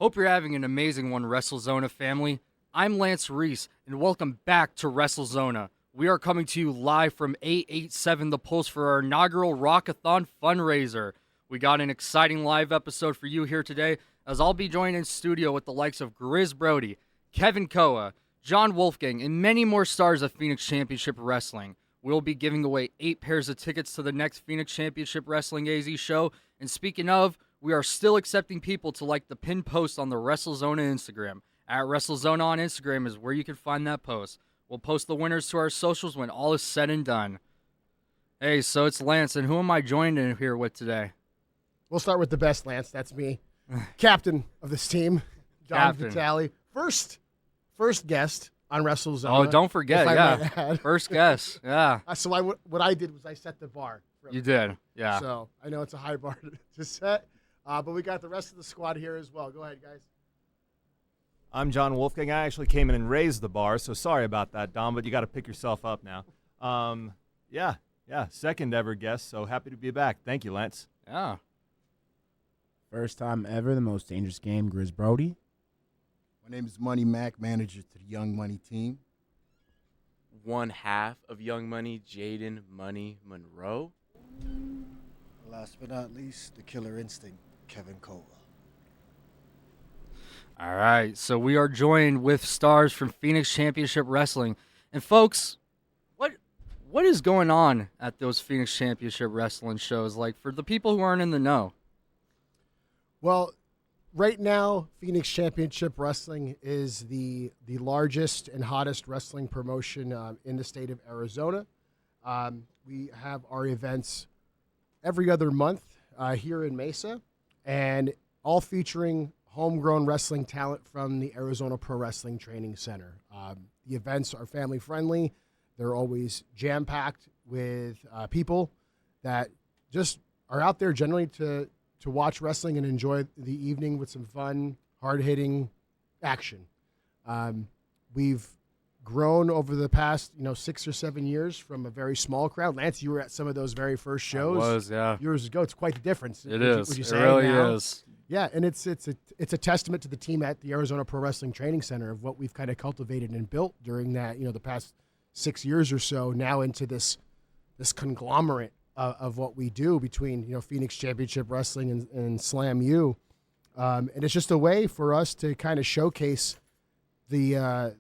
Hope you're having an amazing one, Wrestlezona family. I'm Lance Reese, and welcome back to Wrestlezona. We are coming to you live from 887 The Pulse for our inaugural Rock-A-Thon fundraiser. We got an exciting live episode for you here today, as I'll be joined in studio with the likes of Grizz Brody, Kevin Koa, John Wolfgang, and many more stars of Phoenix Championship Wrestling. We'll be giving away 8 pairs of tickets to the next Phoenix Championship Wrestling AZ show. And speaking of, we are still accepting people to like the pinned post on the Wrestlezona Instagram. At Wrestlezona on Instagram is where you can find that post. We'll post the winners to our socials when all is said and done. Hey, so it's Lance, and who am I joined in here with today? We'll start with the best, Lance. That's me. Captain of this team, John Vitale. First guest on Wrestlezona. Oh, don't forget, yeah. First guest, yeah. So what I did was I set the bar. You did, yeah. So I know it's a high bar to set, but we got the rest of the squad here as well. Go ahead, guys. I'm John Wolfgang. I actually came in and raised the bar, so sorry about that, Dom, but you got to pick yourself up now. Yeah, second ever guest, so happy to be back. Thank you, Lance. Yeah. First time ever, the most dangerous game, Grizz Brody. My name is Money Mac, manager to the Young Money team. One half of Young Money, Jaden Money Monroe. Last but not least, the killer instinct, Kevin Koa. All right, so we are joined with stars from Phoenix Championship Wrestling. And folks, what is going on at those Phoenix Championship Wrestling shows? Like, for the people who aren't in the know. Well, right now, Phoenix Championship Wrestling is the largest and hottest wrestling promotion in the state of Arizona. We have our events every other month here in Mesa, and all featuring homegrown wrestling talent from the Arizona Pro Wrestling Training Center. The events are family-friendly. They're always jam-packed with people that just are out there generally to watch wrestling and enjoy the evening with some fun, hard-hitting action. We've grown over the past 6 or 7 years from a very small crowd. Lance, you were at some of those very first shows. I was, yeah. Years ago. It's quite the difference. It is. Would you it say really now? is. Yeah, and it's a testament to the team at the Arizona Pro Wrestling Training Center of what we've kind of cultivated and built during that, the past 6 years or so, now into this conglomerate of what we do between Phoenix Championship Wrestling and Slam U, and it's just a way for us to kind of showcase the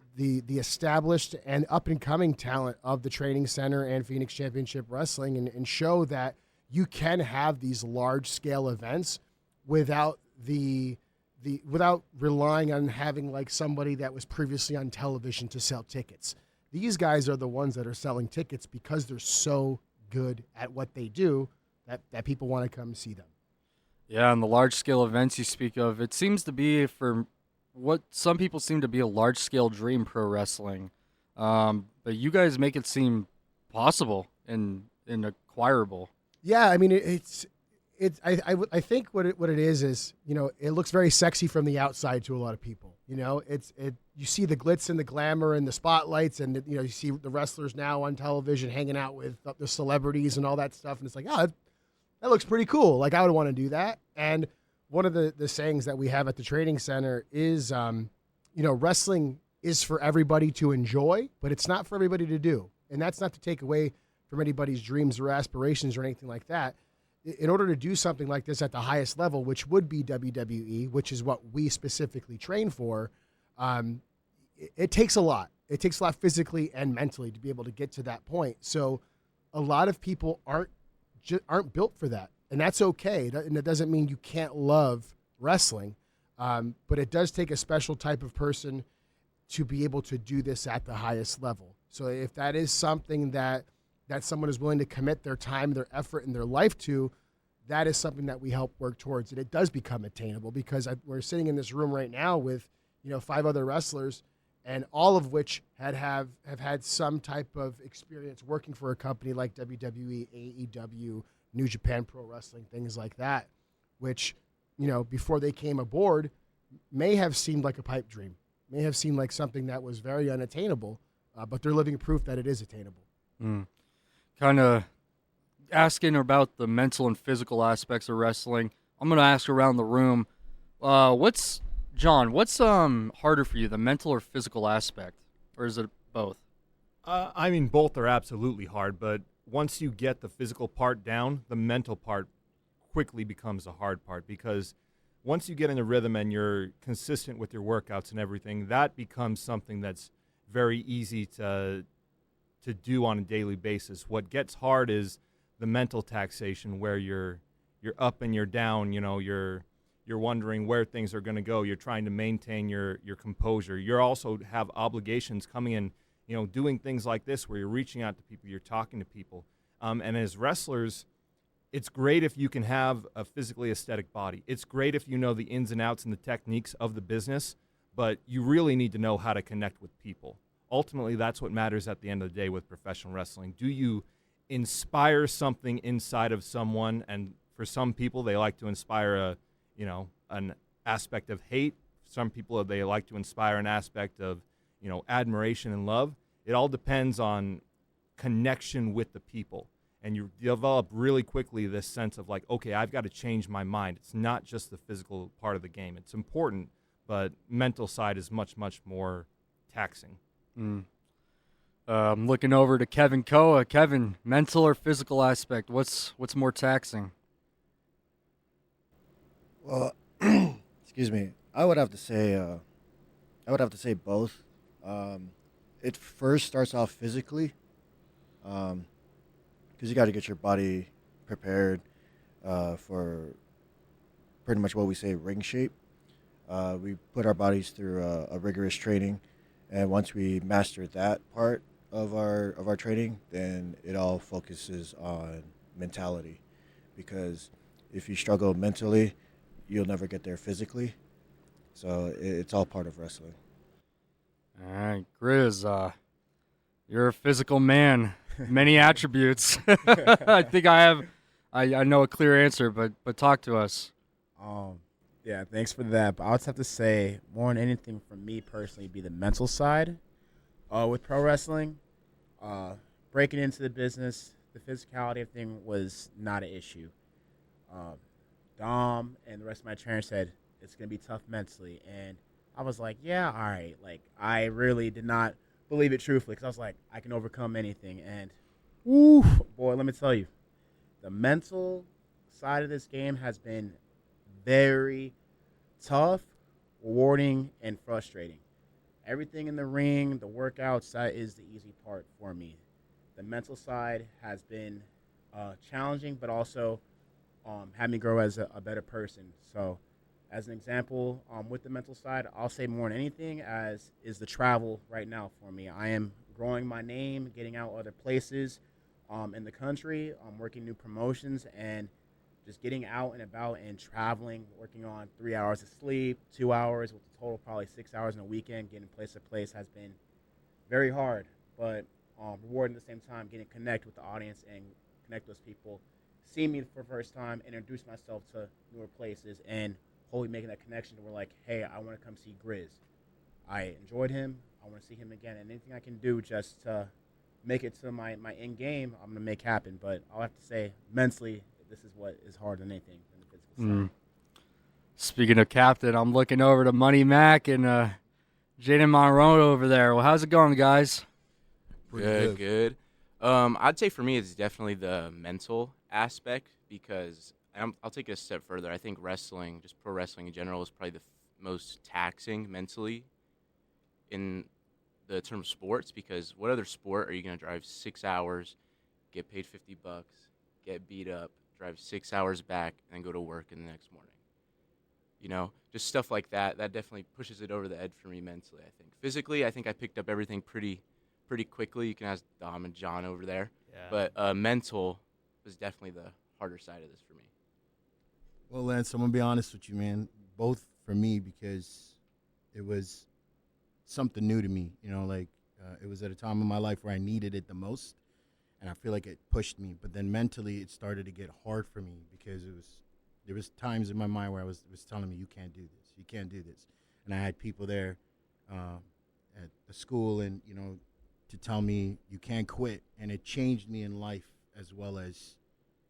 established and up and coming talent of the training center and Phoenix Championship Wrestling, and show that you can have these large scale events without without relying on having like somebody that was previously on television to sell tickets. These guys are the ones that are selling tickets because they're so good at what they do that people want to come see them. Yeah, and the large-scale events you speak of, it seems to be for what some people seem to be a large-scale dream pro wrestling. But you guys make it seem possible and acquirable. Yeah, I mean, I think what it is, it looks very sexy from the outside to a lot of people. You see the glitz and the glamour and the spotlights, and you see the wrestlers now on television hanging out with the celebrities and all that stuff, and it's like, oh, that looks pretty cool. Like, I would want to do that. And one of the sayings that we have at the training center is, wrestling is for everybody to enjoy, but it's not for everybody to do. And that's not to take away from anybody's dreams or aspirations or anything like that. In order to do something like this at the highest level, which would be WWE, which is what we specifically train for, it takes a lot. It takes a lot physically and mentally to be able to get to that point. So a lot of people aren't built for that, and that's okay. And it doesn't mean you can't love wrestling, but it does take a special type of person to be able to do this at the highest level. So if that is something that someone is willing to commit their time, their effort, and their life to, that is something that we help work towards. And it does become attainable because we're sitting in this room right now with 5 other wrestlers, and all of which have had some type of experience working for a company like WWE, AEW, New Japan Pro Wrestling, things like that, which, before they came aboard, may have seemed like a pipe dream, may have seemed like something that was very unattainable, but they're living proof that it is attainable. Kind of asking about the mental and physical aspects of wrestling. I'm going to ask around the room, what's John, what's harder for you, the mental or physical aspect, or is it both? I mean, both are absolutely hard, but once you get the physical part down, the mental part quickly becomes the hard part, because once you get in a rhythm and you're consistent with your workouts and everything, that becomes something that's very easy to do on a daily basis. What gets hard is the mental taxation, where you're up and you're down. You know, you're wondering where things are going to go. You're trying to maintain your composure. You're also have obligations coming in, you know, doing things like this where you're reaching out to people, you're talking to people. And as wrestlers, it's great if you can have a physically aesthetic body. It's great if you know the ins and outs and the techniques of the business, but you really need to know how to connect with people. Ultimately, that's what matters at the end of the day with professional wrestling. Do you inspire something inside of someone? And for some people, they like to inspire an aspect of hate. Some people, they like to inspire an aspect of, admiration and love. It all depends on connection with the people. And you develop really quickly this sense of like, okay, I've got to change my mind. It's not just the physical part of the game. It's important, but mental side is much, much more taxing. I'm looking over to Kevin Koa. Kevin, mental or physical aspect, what's more taxing? Well, excuse me. I would have to say both. It first starts off physically, because you got to get your body prepared for pretty much what we say ring shape. We put our bodies through a rigorous training, and once we master that part of our training, then it all focuses on mentality. Because if you struggle mentally, you'll never get there physically. So it's all part of wrestling. All right, Grizz, you're a physical man. Many attributes. I think I know a clear answer, but talk to us. Yeah, thanks for that. But I would have to say, more than anything for me personally, be the mental side. With pro wrestling, breaking into the business, the physicality of thing was not an issue. Dom and the rest of my trainers said it's going to be tough mentally. And I was like, yeah, all right. Like, I really did not believe it truthfully, because I was like, I can overcome anything. And, woo, boy, let me tell you, the mental side of this game has been very tough, rewarding, and frustrating. Everything in the ring, the workouts, that is the easy part for me. The mental side has been challenging, but also had me grow as a better person. So, as an example, with the mental side, I'll say more than anything as is the travel right now for me. I am growing my name, getting out other places in the country, working new promotions, and just getting out and about and traveling, working on 3 hours of sleep, 2 hours, with a total probably 6 hours in a weekend, getting place to place has been very hard, but rewarding at the same time, getting connect with the audience and connect with people, see me for the first time, introduce myself to newer places, and hopefully making that connection to where like, hey, I want to come see Grizz. I enjoyed him. I want to see him again. And anything I can do just to make it to my end game, I'm going to make happen. But I'll have to say, mentally, this is what is harder than anything in the physical side. Speaking of captain, I'm looking over to Money Mac and Jaden Monroe over there. Well, how's it going, guys? Good. I'd say for me, it's definitely the mental aspect, because I'll take it a step further. I think wrestling, just pro wrestling in general, is probably the most taxing mentally in the term of sports, because what other sport are you going to drive 6 hours, get paid $50, get beat up, drive 6 hours back, and then go to work in the next morning? Just stuff like that. That definitely pushes it over the edge for me mentally, I think. Physically, I think I picked up everything pretty quickly. You can ask Dom and John over there. Yeah. But mental was definitely the harder side of this for me. Well, Lance, I'm going to be honest with you, man. Both for me, because it was something new to me. It was at a time in my life where I needed it the most, and I feel like it pushed me. But then mentally, it started to get hard for me, because there was times in my mind where it was telling me, you can't do this, you can't do this. And I had people there at the school and, to tell me you can't quit. And it changed me in life as well as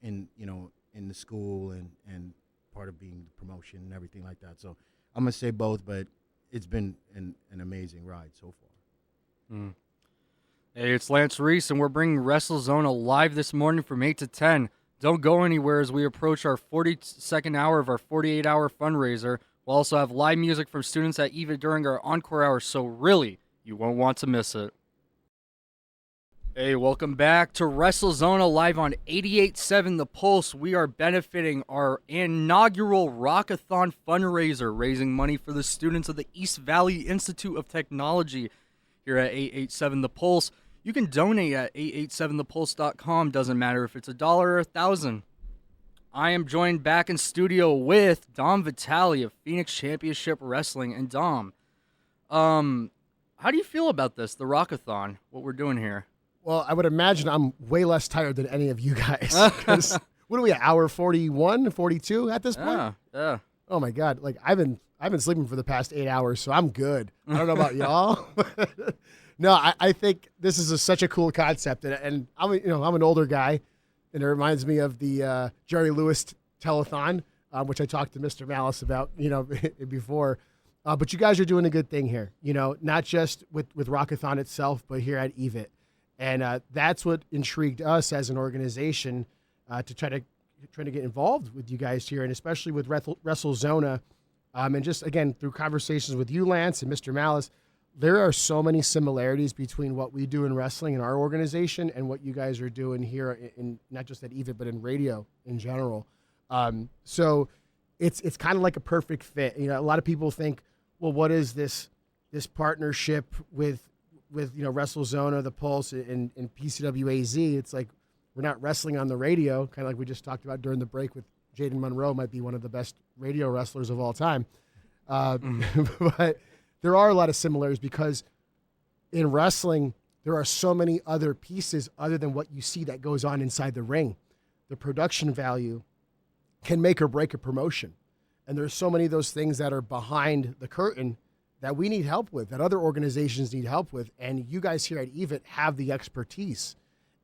in the school and part of being the promotion and everything like that. So I'm gonna say both, but it's been an amazing ride so far. Hey, it's Lance Reese, and we're bringing Wrestlezona live this morning from 8 to 10. Don't go anywhere as we approach our 42nd hour of our 48-hour fundraiser. We'll also have live music from students at EVA during our encore hour, so really, you won't want to miss it. Hey, welcome back to Wrestlezona live on 88.7 The Pulse. We are benefiting our inaugural Rock-A-Thon fundraiser, raising money for the students of the East Valley Institute of Technology here at 88.7 The Pulse. You can donate at 887thepulse.com. Doesn't matter if it's $1 or $1,000. I am joined back in studio with Dom Vitale of Phoenix Championship Wrestling. And Dom, how do you feel about this, the Rock-A-Thon, what we're doing here? Well, I would imagine I'm way less tired than any of you guys. 'Cause what are we at, hour 41, 42 at this point? Yeah. Oh my God! Like I've been sleeping for the past 8 hours, so I'm good. I don't know about y'all. No, I think this is such a cool concept, and I'm an older guy, and it reminds me of the Jerry Lewis telethon, which I talked to Mr. Malice about, before. But you guys are doing a good thing here, not just with Rock-A-Thon itself, but here at EVIT. And that's what intrigued us as an organization to try to get involved with you guys here, and especially with Wrestlezona. And just, again, through conversations with you, Lance, and Mr. Malice, there are so many similarities between what we do in wrestling in our organization and what you guys are doing here, in not just at EVIT, but in radio in general. So it's kind of like a perfect fit. A lot of people think, well, what is this partnership with Wrestlezona, the Pulse, and PCWAZ? It's like we're not wrestling on the radio, kind of like we just talked about during the break with Jaden Monroe, might be one of the best radio wrestlers of all time. But there are a lot of similarities because in wrestling, there are so many other pieces other than what you see that goes on inside the ring. The production value can make or break a promotion. And there's so many of those things that are behind the curtain that we need help with, that other organizations need help with. And you guys here at EVIT have the expertise.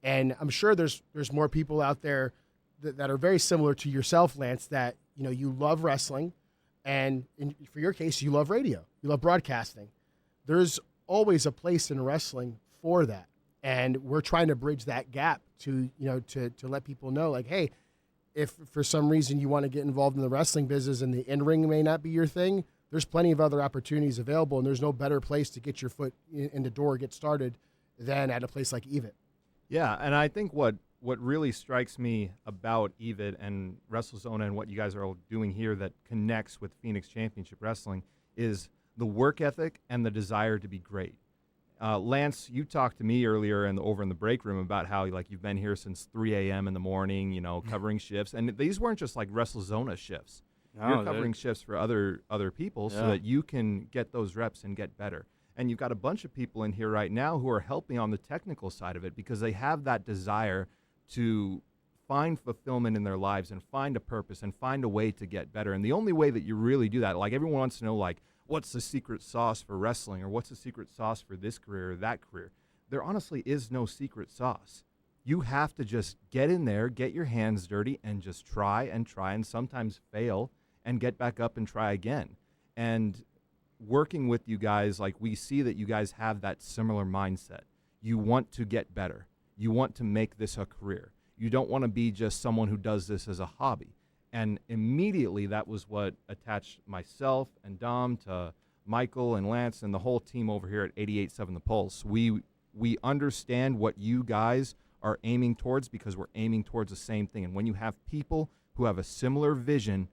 And I'm sure there's more people out there that are very similar to yourself, Lance, that, you love wrestling. And for your case, you love radio. You love broadcasting. There's always a place in wrestling for that. And we're trying to bridge that gap to let people know, like, hey, if for some reason you want to get involved in the wrestling business and the in-ring may not be your thing, there's plenty of other opportunities available, and there's no better place to get your foot in the door, get started, than at a place like EVIT. Yeah, and I think what really strikes me about EVIT and Wrestlezona and what you guys are all doing here that connects with Phoenix Championship Wrestling is the work ethic and the desire to be great. Lance, you talked to me earlier over in the break room about how you've been here since 3 a.m. in the morning, covering shifts, and these weren't just like Wrestlezona shifts. No, You're covering shifts for other people so that you can get those reps and get better. And you've got a bunch of people in here right now who are helping on the technical side of it because they have that desire to find fulfillment in their lives and find a purpose and find a way to get better. And the only way that you really do that, everyone wants to know, what's the secret sauce for wrestling, or what's the secret sauce for this career or that career? There honestly is no secret sauce. You have to just get in there, get your hands dirty, and just try, and sometimes fail, and get back up and try again. And working with you guys, we see that you guys have that similar mindset. You want to get better. You want to make this a career. You don't want to be just someone who does this as a hobby. And immediately that was what attached myself and Dom to Michael and Lance and the whole team over here at 88.7 The Pulse. We understand what you guys are aiming towards because we're aiming towards the same thing. And when you have people who have a similar vision,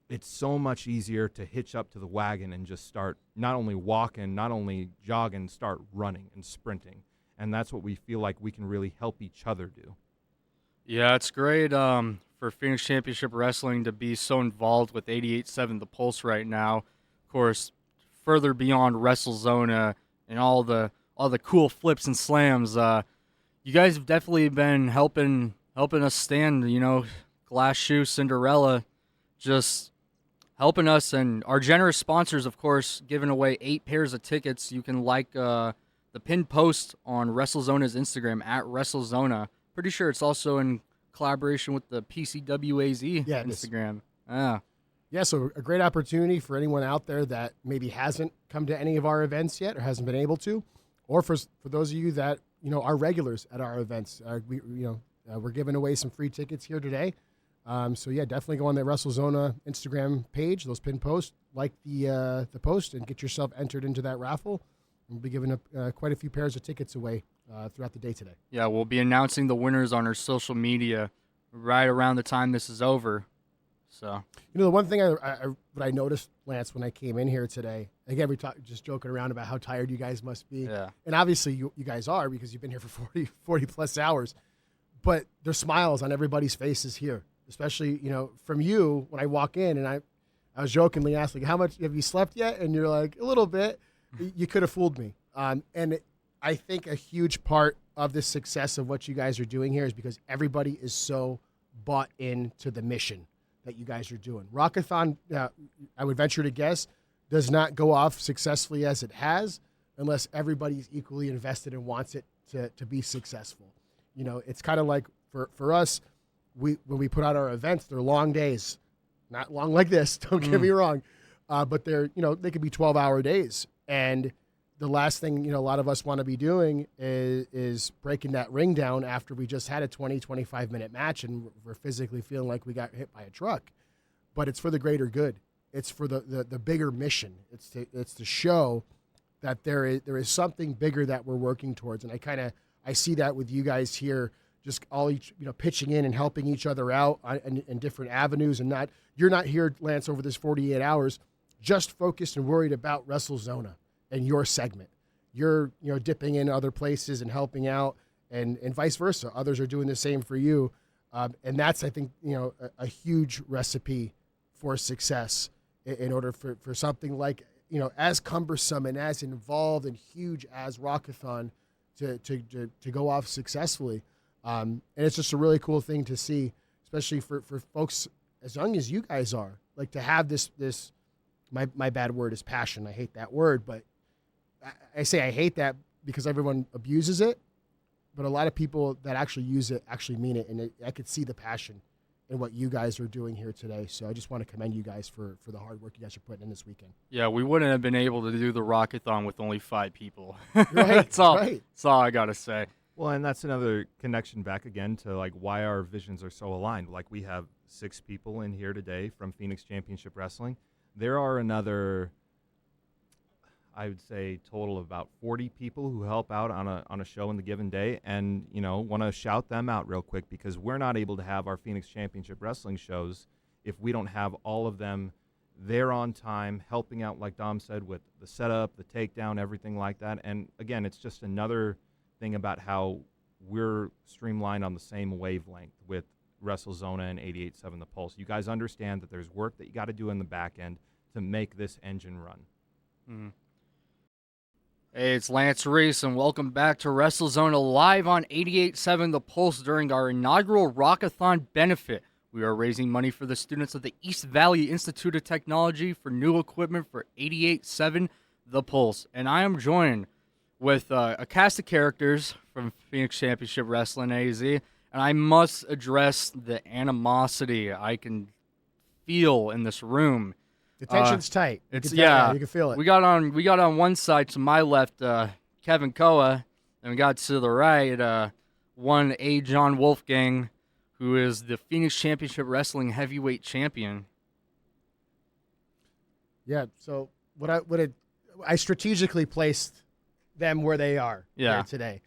it's so much easier to hitch up to the wagon and just start not only walking, not only jogging, start running and sprinting. And that's what we feel like we can really help each other do. Yeah, it's great for Phoenix Championship Wrestling to be so involved with 88.7 The Pulse right now. Of course, further beyond Wrestlezona and all the cool flips and slams. You guys have definitely been helping us stand, Glass Shoe Cinderella, just helping us, and our generous sponsors, of course, giving away 8 pairs of tickets. You can like the pinned post on Wrestlezona's Instagram at Wrestlezona. Pretty sure it's also in collaboration with the PCWAZ Yeah, Instagram. Yeah. Yeah, so a great opportunity for anyone out there that maybe hasn't come to any of our events yet or hasn't been able to, or for those of you that are regulars at our events. We're giving away some free tickets here today. So yeah, definitely go on the Wrestlezona Instagram page, those pin posts, like the post, and get yourself entered into that raffle. We'll be giving quite a few pairs of tickets away throughout the day today. Yeah, we'll be announcing the winners on our social media right around the time this is over. So, the one thing I noticed, Lance, when I came in here today, again, we talked just joking around about how tired you guys must be. Yeah. And obviously you guys are, because you've been here for 40 plus hours. But there's smiles on everybody's faces here, especially, from you when I walk in, and I was jokingly asked, like, how much have you slept yet? And you're like, a little bit. You could have fooled me. I think a huge part of the success of what you guys are doing here is because everybody is so bought into the mission that you guys are doing. Rock-A-Thon, I would venture to guess, does not go off successfully as it has unless everybody's equally invested and wants it to be successful. It's kind of like for us, when we put out our events, they're long days, not long like this, don't get me wrong, but they're, they could be 12-hour days. And the last thing, a lot of us want to be doing is breaking that ring down after we just had a 20, 25-minute match and we're physically feeling like we got hit by a truck. But it's for the greater good. It's for the bigger mission. It's to show that there is something bigger that we're working towards. And I see that with you guys here, just all pitching in and helping each other out in different avenues, and you're not here, Lance, over this 48 hours just focused and worried about Wrestlezona and your segment. You're dipping in other places and helping out, and vice versa. Others are doing the same for you, and that's, I think, a huge recipe for success in order for something like as cumbersome and as involved and huge as Rock-A-Thon to go off successfully. And it's just a really cool thing to see, especially for folks as young as you guys are, like to have this my bad word is passion. I hate that word, but I say I hate that because everyone abuses it, but a lot of people that actually use it actually mean it, and I could see the passion in what you guys are doing here today. So I just want to commend you guys for the hard work you guys are putting in this weekend. Yeah, we wouldn't have been able to do the Rock-A-Thon with only 5 people. Right, that's all I got to say. Well, and that's another connection back again to like why our visions are so aligned. Like we have 6 people in here today from Phoenix Championship Wrestling. There are another, I would say, total of about 40 people who help out on a show in the given day, and want to shout them out real quick because we're not able to have our Phoenix Championship Wrestling shows if we don't have all of them there on time, helping out, like Dom said, with the setup, the takedown, everything like that. And again, it's just another thing about how we're streamlined on the same wavelength with Wrestlezona and 88.7 The Pulse. You guys understand that there's work that you got to do in the back end to make this engine run. Mm-hmm. Hey, it's Lance Reese, and welcome back to Wrestlezona live on 88.7 The Pulse during our inaugural Rock-A-Thon benefit. We are raising money for the students of the East Valley Institute of Technology for new equipment for 88.7 The Pulse. And I am joined with a cast of characters from Phoenix Championship Wrestling AZ, and I must address the animosity I can feel in this room. The tension's tight. You can feel it. We got on one side to my left, Kevin Koa, and we got to the right, one A. John Wolfgang, who is the Phoenix Championship Wrestling Heavyweight Champion. Yeah. So I strategically placed them where they are here today.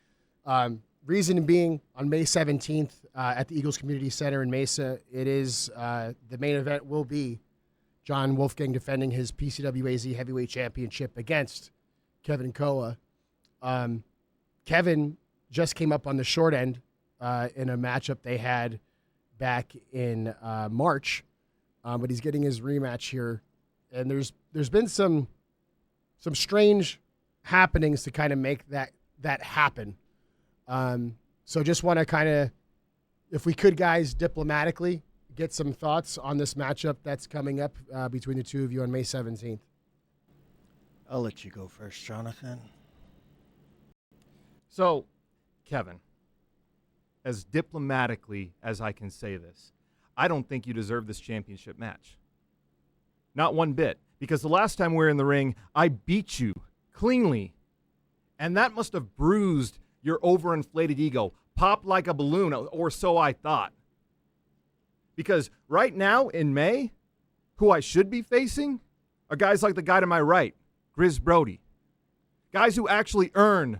Reason being, on May 17th at the Eagles Community Center in Mesa, it is the main event will be John Wolfgang defending his PCWAZ Heavyweight Championship against Kevin Koa. Kevin just came up on the short end in a matchup they had back in March, but he's getting his rematch here. And there's been some strange happenings to kind of make that happen. So just want to kind of, if we could, guys, diplomatically get some thoughts on this matchup that's coming up between the two of you on May 17th. I'll let you go first, Jonathan. So, Kevin, as diplomatically as I can say this, I don't think you deserve this championship match. Not one bit. Because the last time we were in the ring, I beat you cleanly. And that must have bruised your overinflated ego. Popped like a balloon, or so I thought. Because right now, in May, who I should be facing are guys like the guy to my right, Grizz Brody. Guys who actually earn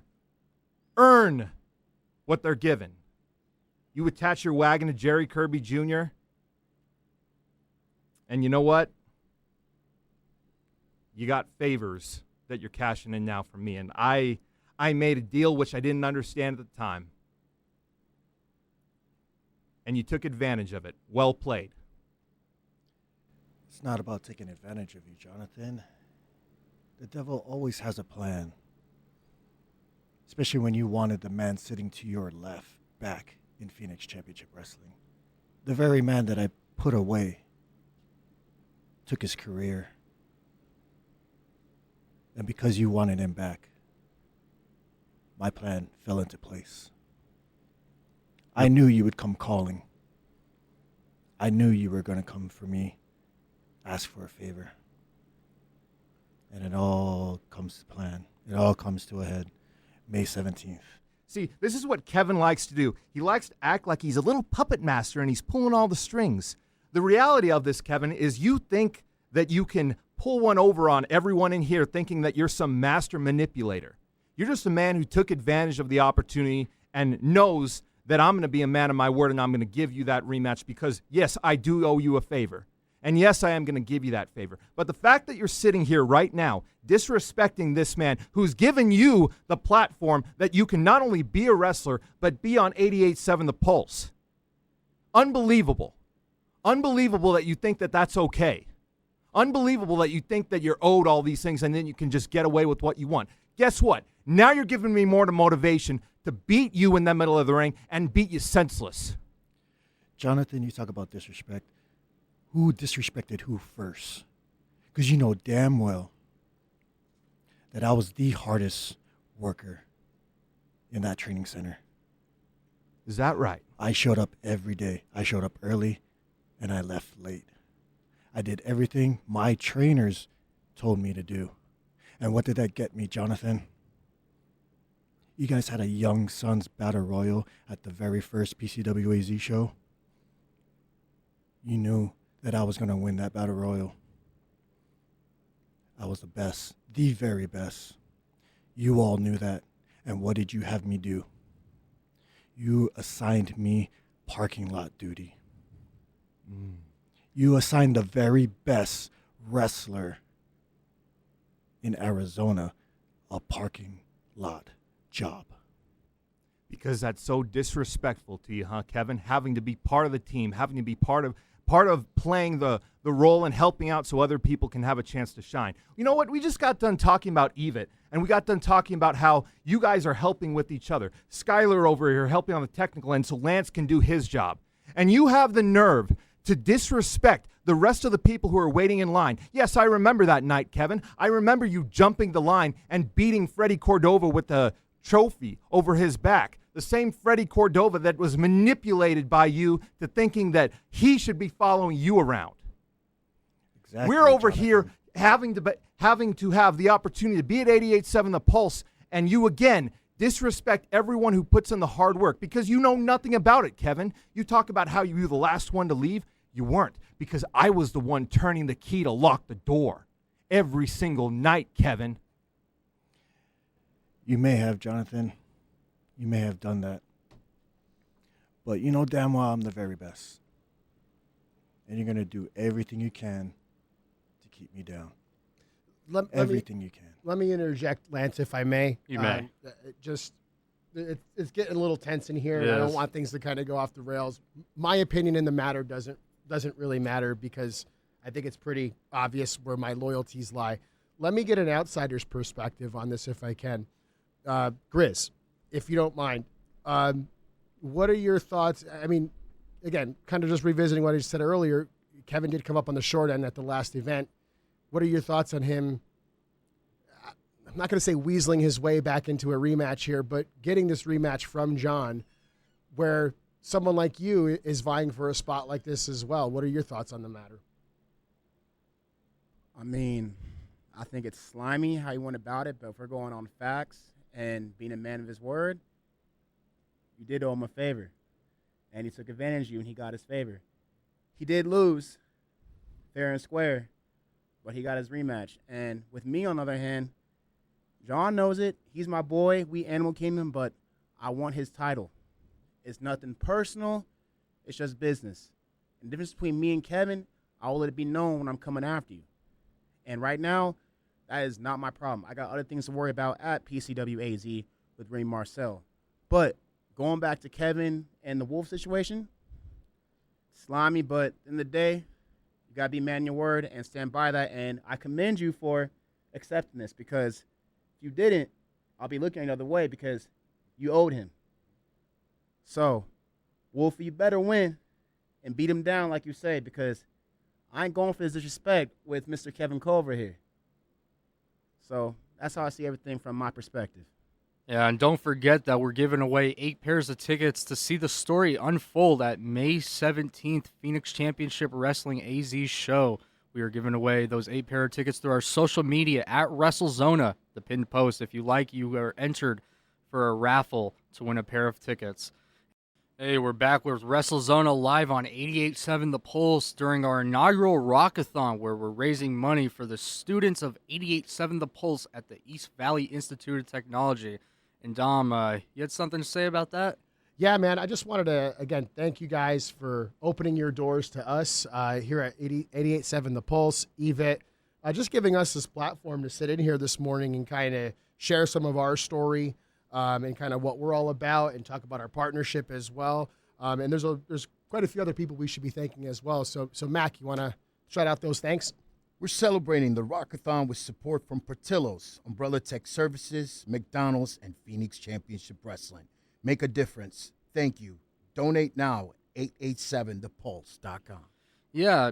what they're given. You attach your wagon to Jerry Kirby Jr., and you know what? You got favors that you're cashing in now from me. And I made a deal which I didn't understand at the time. And you took advantage of it. Well played. It's not about taking advantage of you, Jonathan. The devil always has a plan. Especially when you wanted the man sitting to your left back in Phoenix Championship Wrestling. The very man that I put away took his career. And because you wanted him back, my plan fell into place. I knew you would come calling. I knew you were going to come for me, ask for a favor. And it all comes to plan. It all comes to a head. May 17th. See, this is what Kevin likes to do. He likes to act like he's a little puppet master and he's pulling all the strings. The reality of this, Kevin, is you think that you can pull one over on everyone in here thinking that you're some master manipulator. You're just a man who took advantage of the opportunity and knows that I'm going to be a man of my word and I'm going to give you that rematch because, yes, I do owe you a favor. And yes, I am going to give you that favor. But the fact that you're sitting here right now disrespecting this man who's given you the platform that you can not only be a wrestler, but be on 88.7 The Pulse. Unbelievable. Unbelievable that you think that that's okay. Unbelievable that you think that you're owed all these things and then you can just get away with what you want. Guess what? Now you're giving me more motivation to beat you in the middle of the ring and beat you senseless. Jonathan, you talk about disrespect. Who disrespected who first? Because you know damn well that I was the hardest worker in that training center. Is that right? I showed up every day. I showed up early and I left late. I did everything my trainers told me to do. And what did that get me, Jonathan? You guys had a Young Sons Battle Royal at the very first PCWAZ show. You knew that I was going to win that Battle Royal. I was the best, the very best. You all knew that. And what did you have me do? You assigned me parking lot duty. You assigned the very best wrestler in Arizona a parking lot job. Because that's so disrespectful to you, huh, Kevin? Having to be part of the team, having to be part of playing the role and helping out so other people can have a chance to shine. You know what? We just got done talking about Evit, and we got done talking about how you guys are helping with each other. Skylar over here helping on the technical end so Lance can do his job. And you have the nerve to disrespect the rest of the people who are waiting in line. Yes, I remember that night, Kevin. I remember you jumping the line and beating Freddie Cordova with the trophy over his back. The same Freddie Cordova that was manipulated by you to thinking that he should be following you around. Exactly, We're over Jonathan. here having to have the opportunity to be at 88.7 The Pulse, and you again disrespect everyone who puts in the hard work because you know nothing about it, Kevin. You talk about how you were the last one to leave. You weren't, because I was the one turning the key to lock the door every single night, Kevin. You may have, Jonathan. You may have done that. But you know damn well I'm the very best. And you're going to do everything you can to keep me down. Everything you can. Let me interject, Lance, if I may. You may. It's getting a little tense in here, and I Yes. don't want things to kind of go off the rails. My opinion in the matter doesn't really matter because I think it's pretty obvious where my loyalties lie. Let me get an outsider's perspective on this if I can. Grizz, if you don't mind, what are your thoughts? I mean, again, kind of just revisiting what I said earlier, Kevin did come up on the short end at the last event. What are your thoughts on him? I'm not going to say weaseling his way back into a rematch here, but getting this rematch from John where someone like you is vying for a spot like this as well. What are your thoughts on the matter? I mean, I think it's slimy how he went about it, but if we're going on facts and being a man of his word, you did owe him a favor. And he took advantage of you, and he got his favor. He did lose, fair and square, but he got his rematch. And with me, on the other hand, John knows it. He's my boy. We Animal Kingdom, but I want his title. It's nothing personal. It's just business. And the difference between me and Kevin, I will let it be known when I'm coming after you. And right now, that is not my problem. I got other things to worry about at PCWAZ with Ray Marcel. But going back to Kevin and the Wolf situation, slimy, but in the day, you got to be man your word and stand by that. And I commend you for accepting this, because if you didn't, I'll be looking another way because you owed him. So, Wolf, you better win and beat him down like you say, because I ain't going for this disrespect with Mr. Kevin Culver here. So that's how I see everything from my perspective. Yeah, and don't forget that we're giving away 8 pairs of tickets to see the story unfold at May 17th, Phoenix Championship Wrestling AZ show. We are giving away those 8 pair of tickets through our social media at Wrestlezona, the pinned post. If you like, you are entered for a raffle to win a pair of tickets. Hey, we're back with Wrestlezona live on 88.7 The Pulse during our inaugural Rock-A-Thon, where we're raising money for the students of 88.7 The Pulse at the East Valley Institute of Technology. And Dom, you had something to say about that? Yeah, man, I just wanted to, again, thank you guys for opening your doors to us here at 88.7 The Pulse, EVIT, just giving us this platform to sit in here this morning and kind of share some of our story and kind of what we're all about and talk about our partnership as well. And there's quite a few other people we should be thanking as well. So Mac, you want to shout out those thanks? We're celebrating the Rock-A-Thon with support from Portillo's, Umbrella Tech Services, McDonald's, and Phoenix Championship Wrestling. Make a difference. Thank you. Donate now at 887thepulse.com. Yeah,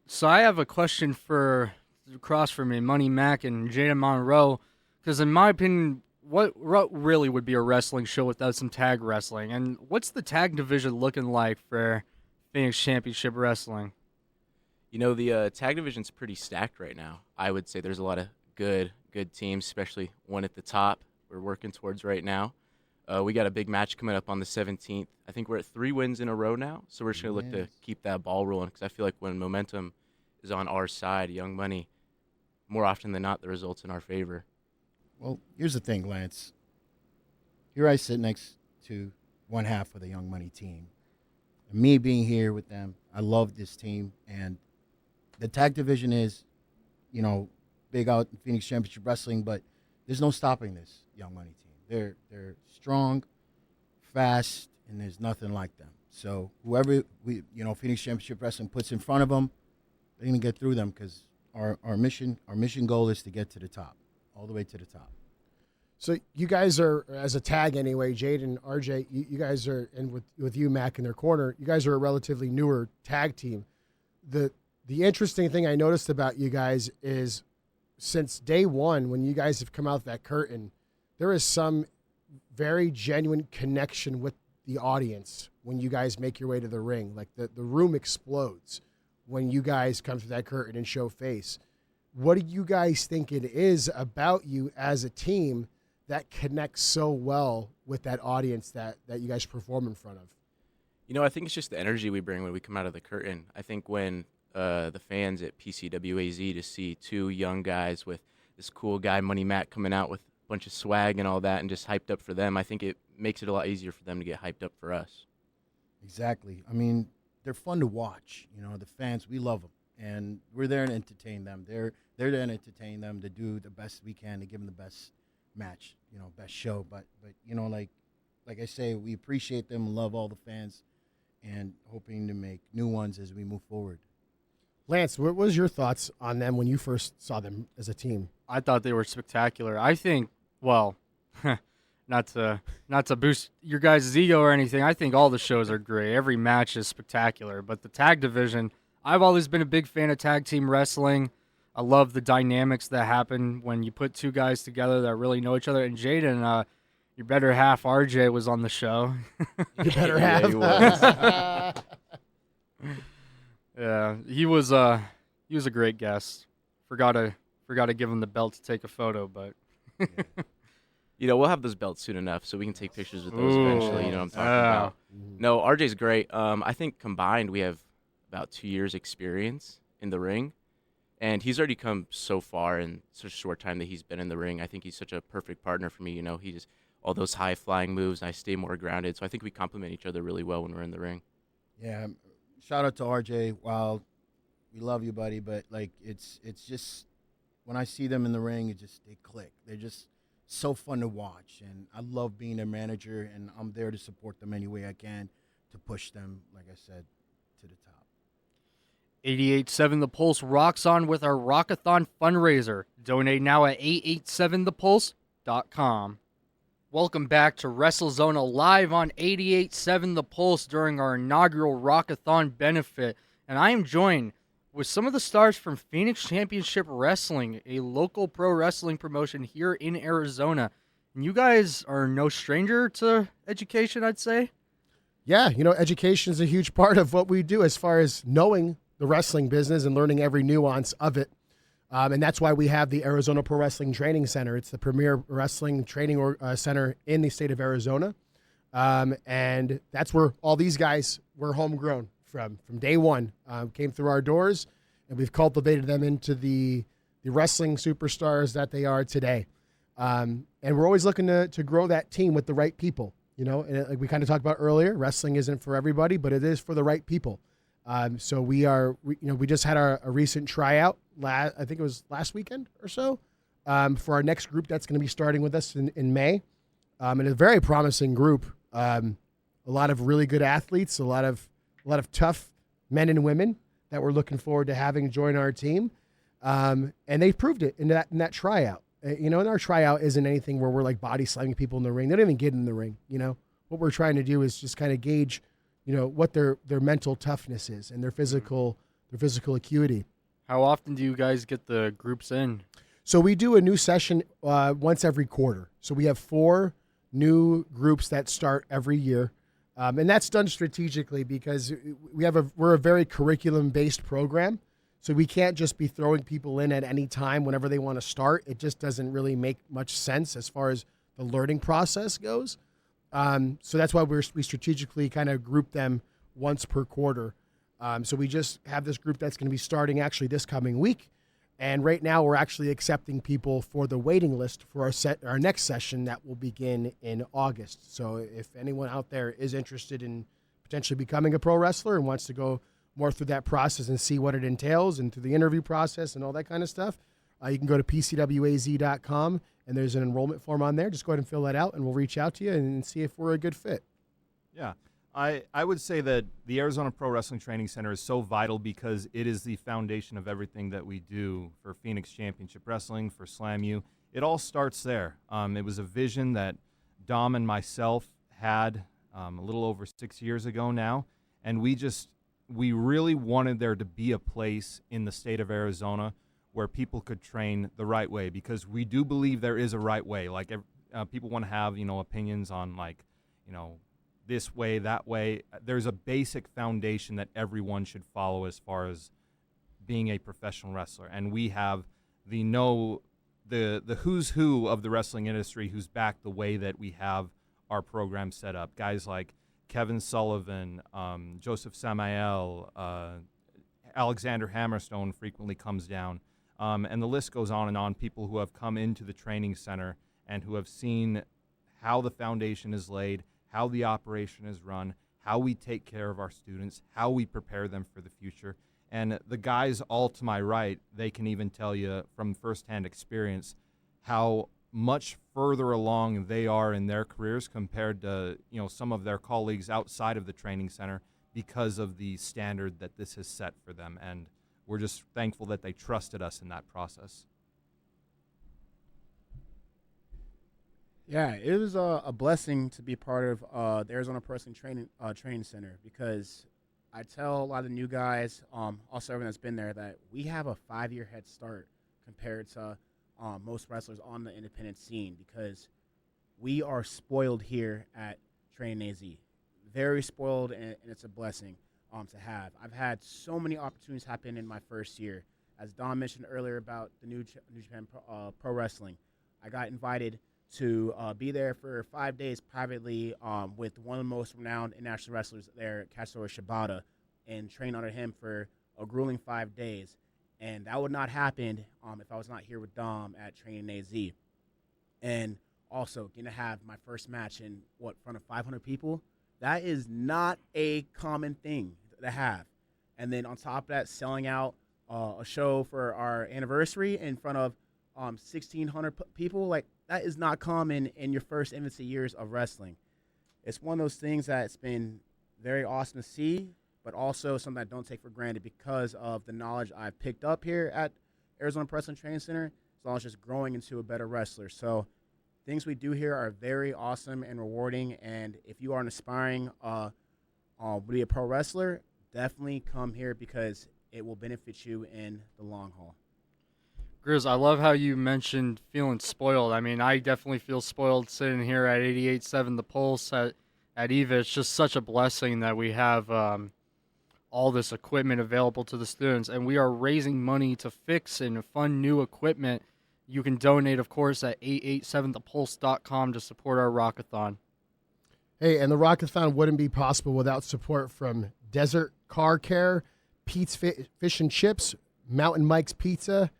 so I have a question for across from me, Money Mac and Jada Monroe, because in my opinion, what really would be a wrestling show without some tag wrestling? And what's the tag division looking like for Phoenix Championship Wrestling? You know, the tag division's pretty stacked right now. I would say there's a lot of good teams, especially one at the top we're working towards right now. We got a big match coming up on the 17th. I think we're at 3 wins in a row now, so we're just going to look to keep that ball rolling, because I feel like when momentum is on our side, Young Money, more often than not, the results in our favor. Well, here's the thing, Lance. Here I sit next to one half of the Young Money team. And me being here with them, I love this team. And the tag division is, big out in Phoenix Championship Wrestling, but there's no stopping this Young Money team. They're strong, fast, and there's nothing like them. So whoever Phoenix Championship Wrestling puts in front of them, they're going to get through them, because our mission goal is to get to the top. All the way to the top. So you guys are, as a tag anyway, Jade and RJ, you guys are, and with you, Mac, in their corner, you guys are a relatively newer tag team. The interesting thing I noticed about you guys is since day one, when you guys have come out that curtain, there is some very genuine connection with the audience when you guys make your way to the ring. Like the room explodes when you guys come through that curtain and show face. What do you guys think it is about you as a team that connects so well with that audience that you guys perform in front of? I think it's just the energy we bring when we come out of the curtain. I think when the fans at PCWAZ to see 2 young guys with this cool guy, Money Mac, coming out with a bunch of swag and all that and just hyped up for them, I think it makes it a lot easier for them to get hyped up for us. Exactly. I mean, they're fun to watch. The fans, we love them. And we're there to entertain them. They're there to entertain them, to do the best we can, to give them the best match, best show. But like I say, we appreciate them and love all the fans, and hoping to make new ones as we move forward. Lance, what was your thoughts on them when you first saw them as a team? I thought they were spectacular. I think, well, not to boost your guys' ego or anything, I think all the shows are great. Every match is spectacular. But the tag division, I've always been a big fan of tag team wrestling. I love the dynamics that happen when you put 2 guys together that really know each other. And Jaden, your better half, RJ, was on the show. Your better Yeah, half. he was. Yeah, he was a great guest Forgot to give him the belt to take a photo, but We'll have those belts soon enough, so we can take pictures with those eventually. You know what I'm talking about. No, RJ's great. I think combined we have about 2 years experience in the ring, and he's already come so far in such a short time that he's been in the ring. I think he's such a perfect partner for me. He just all those high flying moves, and I stay more grounded. So I think we complement each other really well when we're in the ring. Yeah, shout out to RJ. Wow, we love you, buddy. But like, it's just when I see them in the ring, they click. They're just so fun to watch, and I love being their manager, and I'm there to support them any way I can to push them, like I said, to the top. 88.7 The Pulse rocks on with our Rock-A-Thon fundraiser. Donate now at 887thepulse.com. Welcome back to Wrestlezona live on 88.7 The Pulse during our inaugural Rock-A-Thon benefit, and I am joined with some of the stars from Phoenix Championship Wrestling, a local pro wrestling promotion here in Arizona. And you guys are no stranger to education, I'd say. Yeah, education is a huge part of what we do as far as knowing the wrestling business and learning every nuance of it. And that's why we have the Arizona Pro Wrestling Training Center. It's the premier wrestling training center in the state of Arizona. And that's where all these guys were homegrown from day one, came through our doors, and we've cultivated them into the wrestling superstars that they are today. And we're always looking to grow that team with the right people. And like we kind of talked about earlier, wrestling isn't for everybody, but it is for the right people. So we just had a recent tryout. I think it was last weekend or so, for our next group that's going to be starting with us in May. And a very promising group. A lot of really good athletes, a lot of tough men and women that we're looking forward to having join our team. And they proved it in that tryout. And our tryout isn't anything where we're like body slamming people in the ring. They don't even get in the ring. What we're trying to do is just kind of gauge, what their mental toughness is and their physical acuity. How often do you guys get the groups in? So we do a new session once every quarter. So we have 4 new groups that start every year. And that's done strategically because we're a very curriculum-based program. So we can't just be throwing people in at any time whenever they want to start. It just doesn't really make much sense as far as the learning process goes. So that's why we strategically kind of group them once per quarter. So we just have this group that's going to be starting actually this coming week. And right now we're actually accepting people for the waiting list for our next session that will begin in August. So if anyone out there is interested in potentially becoming a pro wrestler and wants to go more through that process and see what it entails and through the interview process and all that kind of stuff, you can go to PCWAZ.com, and there's an enrollment form on there. Just go ahead and fill that out, and we'll reach out to you and see if we're a good fit. Yeah. I would say that the Arizona Pro Wrestling Training Center is so vital because it is the foundation of everything that we do for Phoenix Championship Wrestling, for Slam U. It all starts there. It was a vision that Dom and myself had a little over 6 years ago now, and we really wanted there to be a place in the state of Arizona where people could train the right way, because we do believe there is a right way. Like people want to have, opinions on this way, that way. There's a basic foundation that everyone should follow as far as being a professional wrestler. And we have the who's who of the wrestling industry who's backed the way that we have our program set up. Guys like Kevin Sullivan, Joseph Samael, Alexander Hammerstone frequently comes down. And the list goes on and on. People who have come into the training center and who have seen how the foundation is laid, how the operation is run, how we take care of our students, how we prepare them for the future. And the guys all to my right, they can even tell you from firsthand experience how much further along they are in their careers compared to, some of their colleagues outside of the training center because of the standard that this has set for them. And we're just thankful that they trusted us in that process. Yeah, it was a blessing to be part of the Arizona Pro Wrestling Training Center, because I tell a lot of the new guys, also everyone that's been there, that we have a 5-year head start compared to most wrestlers on the independent scene, because we are spoiled here at Training AZ. Very spoiled, and it's a blessing to have. I've had so many opportunities happen in my first year as Don mentioned earlier about the New Japan Pro Wrestling, I got invited to be there for 5 days privately with one of the most renowned international wrestlers there, Katsura Shibata, and train under him for a grueling 5 days. And that would not happen if I was not here with Dom at Training AZ. And also, getting to have my first match in, front of 500 people, that is not a common thing to have. And then on top of that, selling out a show for our anniversary in front of 1,600 people, like, that is not common in your first infancy years of wrestling. It's one of those things that's been very awesome to see, but also something I don't take for granted because of the knowledge I've picked up here at Arizona Wrestling Training Center, as well as just growing into a better wrestler. So things we do here are very awesome and rewarding, and if you are an aspiring be a pro wrestler, definitely come here because it will benefit you in the long haul. Grizz, I love how you mentioned feeling spoiled. I mean, I definitely feel spoiled sitting here at 88.7 The Pulse at EVA. It's just such a blessing that we have all this equipment available to the students, and we are raising money to fix and fund new equipment. You can donate, of course, at 887thepulse.com to support our Rock-A-Thon. Hey, and the Rock-A-Thon wouldn't be possible without support from Desert Car Care, Pete's Fish and Chips, Mountain Mike's Pizza,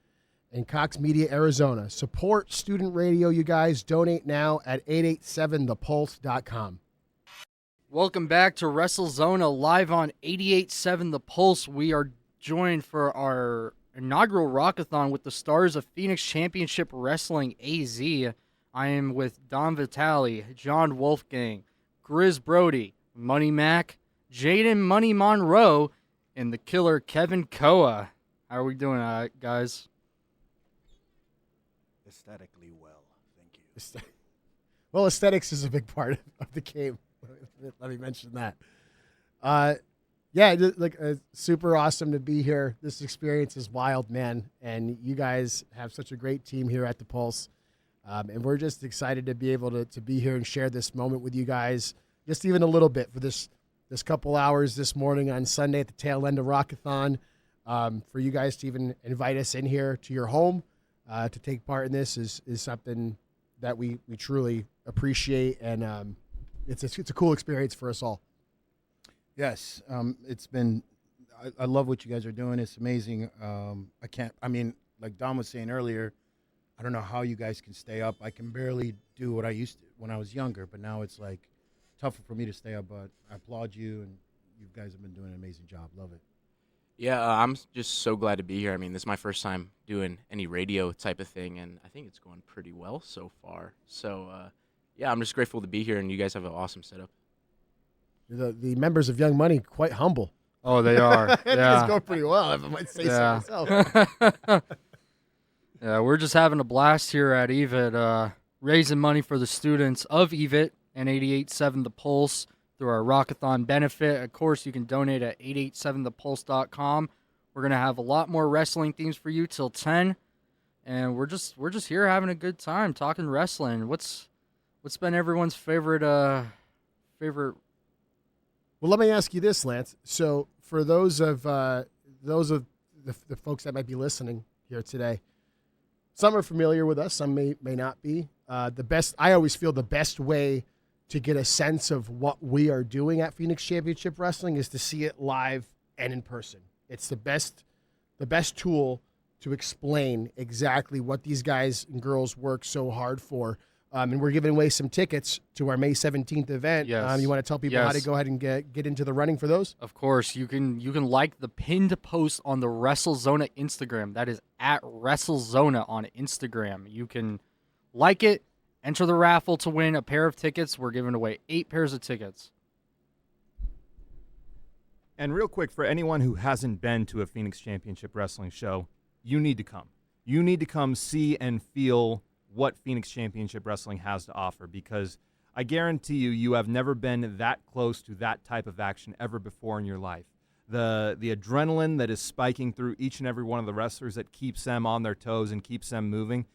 and Cox Media Arizona. Support student radio, you guys. Donate now at 887thepulse.com. Welcome back to Wrestlezona live on 88.7 The Pulse. We are joined for our inaugural Rock-A-Thon with the stars of Phoenix Championship Wrestling AZ. I am with Don Vitale, John Wolfgang, Grizz Brody, Money Mac, Jaden Money Monroe, and the killer Kevin Koa. How are we doing, guys? Aesthetically well, thank you. Well, aesthetics is a big part of the game. Let me mention that. Yeah, super awesome to be here. This experience is wild, man. And you guys have such a great team here at the Pulse. And we're just excited to be able to be here and share this moment with you guys, just even a little bit for this couple hours this morning on Sunday at the tail end of Rock-A-Thon. For you guys to even invite us in here to your home to take part in this is something that we truly appreciate. And it's a cool experience for us all. Yes, it's been. I love what you guys are doing. It's amazing. Like Don was saying earlier, I don't know how you guys can stay up. I can barely do what I used to when I was younger, but now it's like tougher for me to stay up. But I applaud you, and you guys have been doing an amazing job. Love it. Yeah, I'm just so glad to be here. I mean, this is my first time doing any radio type of thing, and I think it's going pretty well so far. So, yeah, I'm just grateful to be here, and you guys have an awesome setup. The members of Young Money quite humble. Oh, they are. I think Yeah. it's going pretty well, if I might say so myself. Yeah, we're just having a blast here at EVIT, raising money for the students of EVIT and 88.7 The Pulse through our Rock-A-Thon benefit. Of course, you can donate at 887thepulse.com. We're going to have a lot more wrestling themes for you till 10, and we're just here having a good time talking wrestling. What's been everyone's favorite Well, let me ask you this, Lance. So, for those of the folks that might be listening here today, some are familiar with us, some may not be. I always feel the best way to get a sense of what we are doing at Phoenix Championship Wrestling is to see it live and in person. It's the best tool to explain exactly what these guys and girls work so hard for. And we're giving away some tickets to our May 17th event. Yes. You want to tell people how to go ahead and get into the running for those? Of course, you can like the pinned post on the Wrestlezona Instagram. That is at Wrestlezona on Instagram. You can like it, enter the raffle to win a pair of tickets. We're giving away 8 pairs of tickets. And real quick, for anyone who hasn't been to a Phoenix Championship Wrestling show, you need to come. You need to come see and feel what Phoenix Championship Wrestling has to offer, because I guarantee you have never been that close to that type of action ever before in your life. The adrenaline that is spiking through each and every one of the wrestlers that keeps them on their toes and keeps them moving,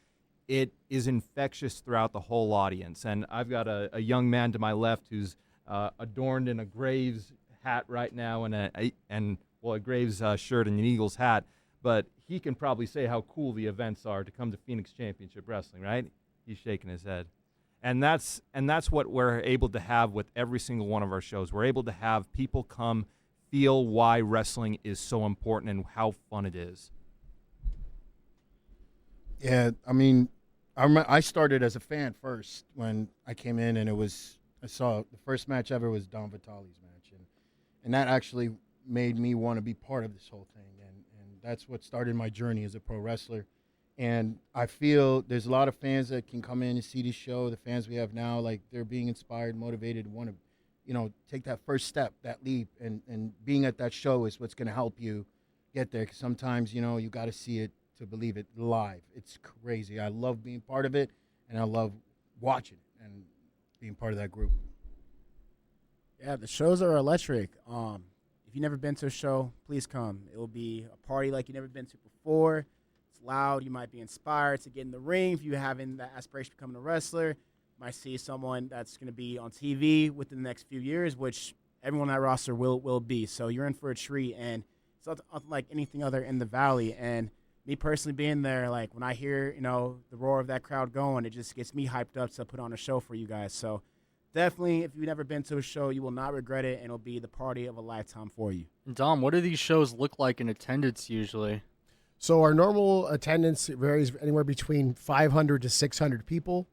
it is infectious throughout the whole audience. And I've got a young man to my left who's adorned in a Graves hat right now and a Graves shirt and an Eagles hat. but he can probably say how cool the events are to come to Phoenix Championship Wrestling, right? He's shaking his head. And that's what we're able to have with every single one of our shows. We're able to have people come feel why wrestling is so important and how fun it is. Yeah, I mean, I started as a fan first when I came in, and I saw the first match ever was Don Vitale's match, and that actually made me want to be part of this whole thing, and that's what started my journey as a pro wrestler. And I feel there's a lot of fans that can come in and see this show. The fans we have now, like, they're being inspired, motivated, want to, take that first step, that leap, and being at that show is what's going to help you get there. Because sometimes, you got to see it to believe it live. It's crazy. I love being part of it, and I love watching it and being part of that group. Yeah, the shows are electric. If you've never been to a show, please come. It will be a party like you've never been to before. It's loud. You might be inspired to get in the ring if you're having that aspiration of becoming a wrestler. You might see someone that's going to be on TV within the next few years, which everyone on that roster will be. So you're in for a treat, and it's not like anything other in the Valley. And me personally being there, like, when I hear, the roar of that crowd going, it just gets me hyped up to put on a show for you guys. So definitely, if you've never been to a show, you will not regret it, and it'll be the party of a lifetime for you. Dom, what do these shows look like in attendance usually? So our normal attendance varies anywhere between 500 to 600 people,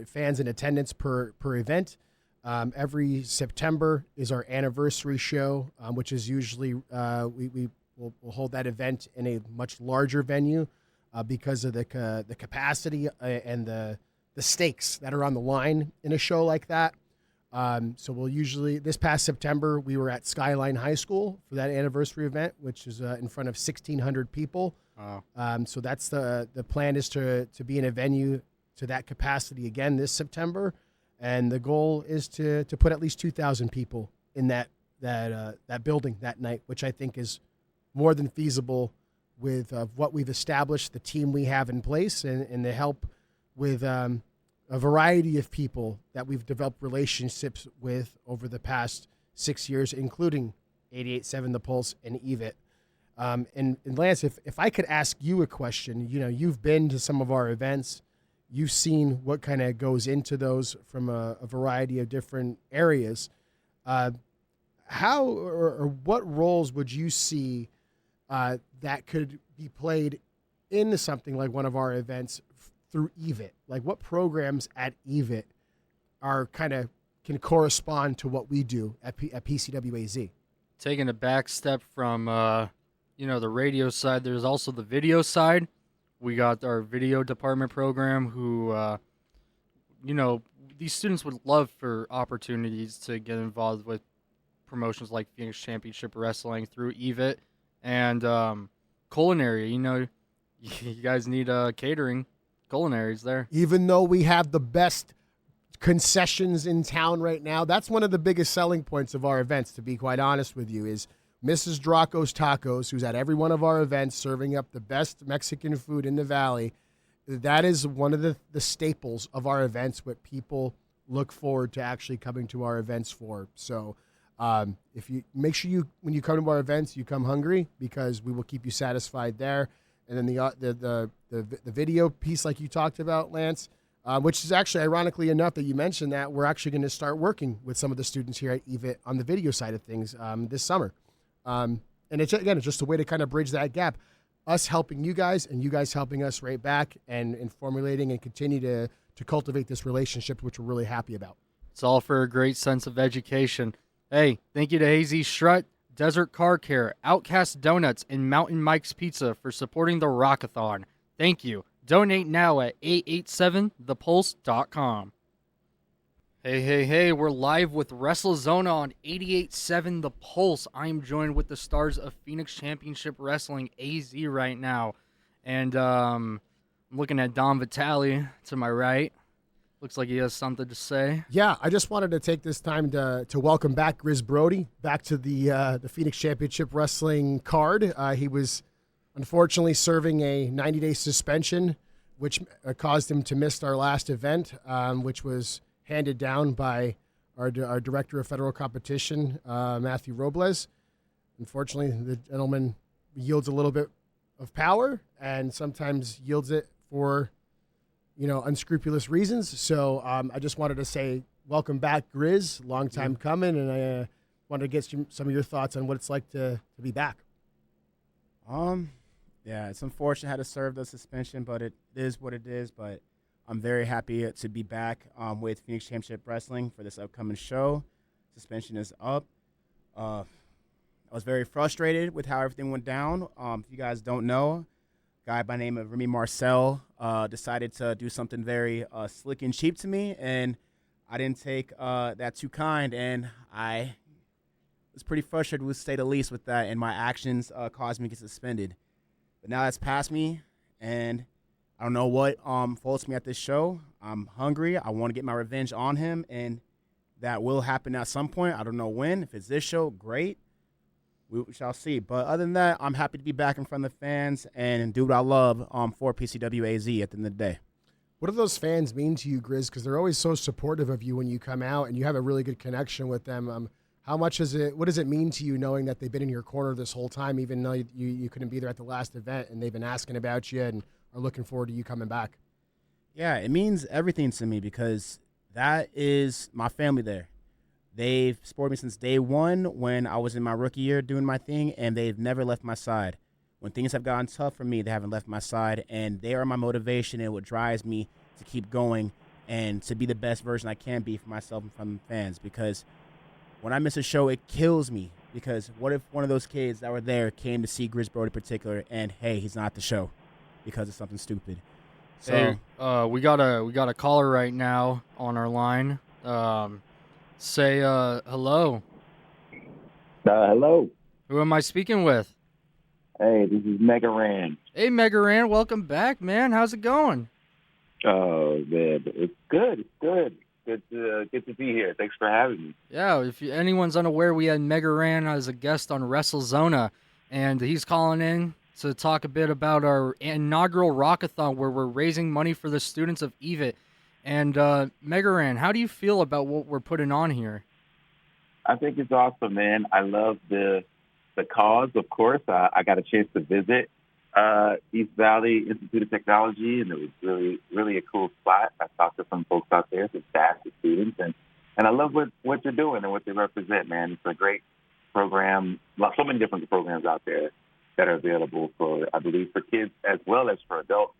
fans in attendance per event. Every September is our anniversary show, which is usually we'll hold that event in a much larger venue because of the capacity and the stakes that are on the line in a show like that. So we'll usually, this past September, we were at Skyline High School for that anniversary event, which is in front of 1,600 people. Wow. So that's the plan, is to be in a venue to that capacity again this September. And the goal is to put at least 2,000 people in that building that night, which I think is more than feasible with what we've established, the team we have in place, and the help with a variety of people that we've developed relationships with over the past 6 years, including 88.7 The Pulse and EVIT. And Lance, if I could ask you a question, you've been to some of our events, you've seen what kind of goes into those from a variety of different areas. How or what roles would you see that could be played into something like one of our events through EVIT? Like, what programs at EVIT are can correspond to what we do at PCWAZ? Taking a back step from the radio side, there's also the video side. We got our video department program who these students would love for opportunities to get involved with promotions like Phoenix Championship Wrestling through EVIT and culinary. You guys need catering. Culinary's there. Even though we have the best concessions in town right now, that's one of the biggest selling points of our events, to be quite honest with you, is Mrs. Draco's Tacos, who's at every one of our events serving up the best Mexican food in the Valley. That is one of the staples of our events, what people look forward to actually coming to our events for. So if you make sure when you come to our events, you come hungry, because we will keep you satisfied there. And then the video piece, like you talked about, Lance, which is actually, ironically enough that you mentioned that, we're actually going to start working with some of the students here at EVIT on the video side of things this summer. And it's just a way to kind of bridge that gap, us helping you guys and you guys helping us right back, and formulating and continue to cultivate this relationship, which we're really happy about. It's all for a great sense of education. Hey, thank you to Hazy Strut, Desert Car Care, Outcast Donuts, and Mountain Mike's Pizza for supporting the Rock-A-Thon. Thank you. Donate now at 887thepulse.com. Hey, we're live with Wrestlezona on 88.7 The Pulse. I'm joined with the stars of Phoenix Championship Wrestling, AZ, right now. And I'm looking at Dom Vitale to my right. Looks like he has something to say. Yeah, I just wanted to take this time to welcome back Grizz Brody back to the Phoenix Championship Wrestling card. He was unfortunately serving a 90-day suspension, which caused him to miss our last event, which was handed down by our Director of Federal Competition, Matthew Robles. Unfortunately, the gentleman yields a little bit of power and sometimes yields it for, unscrupulous reasons. So I just wanted to say welcome back, Grizz. Long time coming, and I wanted to get some of your thoughts on what it's like to be back. Yeah, it's unfortunate I had to serve the suspension, but it is what it is. But I'm very happy to be back with Phoenix Championship Wrestling for this upcoming show. Suspension is up. I was very frustrated with how everything went down. If you guys don't know, a guy by the name of Remy Marcel decided to do something very slick and cheap to me, and I didn't take that too kind, and I was pretty frustrated, to say the least, with that, and my actions caused me to get suspended. But now that's past me, and I don't know what faults me at this show. I'm hungry. I want to get my revenge on him, and that will happen at some point. I don't know when. If it's this show, great. We shall see. But other than that, I'm happy to be back in front of the fans and do what I love for PCWAZ at the end of the day. What do those fans mean to you, Grizz? Because they're always so supportive of you when you come out, and you have a really good connection with them. What does it mean to you knowing that they've been in your corner this whole time, even though you couldn't be there at the last event, and they've been asking about you and are looking forward to you coming back? Yeah, it means everything to me because that is my family there. They've supported me since day one when I was in my rookie year doing my thing, and they've never left my side. When things have gotten tough for me, they haven't left my side, and they are my motivation and what drives me to keep going and to be the best version I can be for myself and from fans. Because when I miss a show, it kills me. Because what if one of those kids that were there came to see Grizz Brody in particular, and hey, he's not at the show because of something stupid. So we got a caller right now on our line. Say hello. Hello. Who am I speaking with? Hey, this is Mega Ran. Hey, Megaran, welcome back, man. How's it going? Oh, man. It's good. It's good. Good to be here. Thanks for having me. Yeah, if anyone's unaware, we had Megaran as a guest on Wrestlezona, and he's calling in to talk a bit about our inaugural Rock-A-Thon where we're raising money for the students of EVIT. And Megaran, how do you feel about what we're putting on here? I think it's awesome, man. I love the cause, of course. I got a chance to visit East Valley Institute of Technology, and it was really, really a cool spot. I talked to some folks out there, some staff, the students, and I love what they're doing and what they represent, man. It's a great program. So many different programs out there that are available for, I believe, for kids as well as for adults.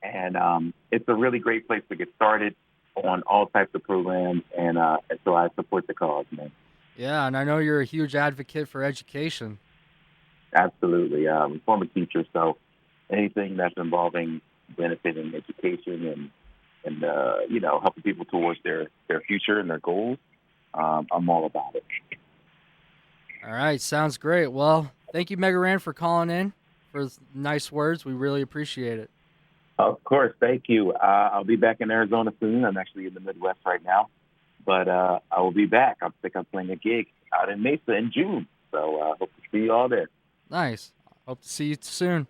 And it's a really great place to get started on all types of programs, and so I support the cause, man. Yeah, and I know you're a huge advocate for education. Absolutely. I'm a former teacher, so anything that's involving benefiting education and helping people towards their future and their goals, I'm all about it. All right, sounds great. Well, thank you, Megaran, for calling in, for nice words. We really appreciate it. Of course, thank you. I'll be back in Arizona soon. I'm actually in the Midwest right now, but I will be back. I think I'm playing a gig out in Mesa in June, so I hope to see you all there. Nice. Hope to see you soon.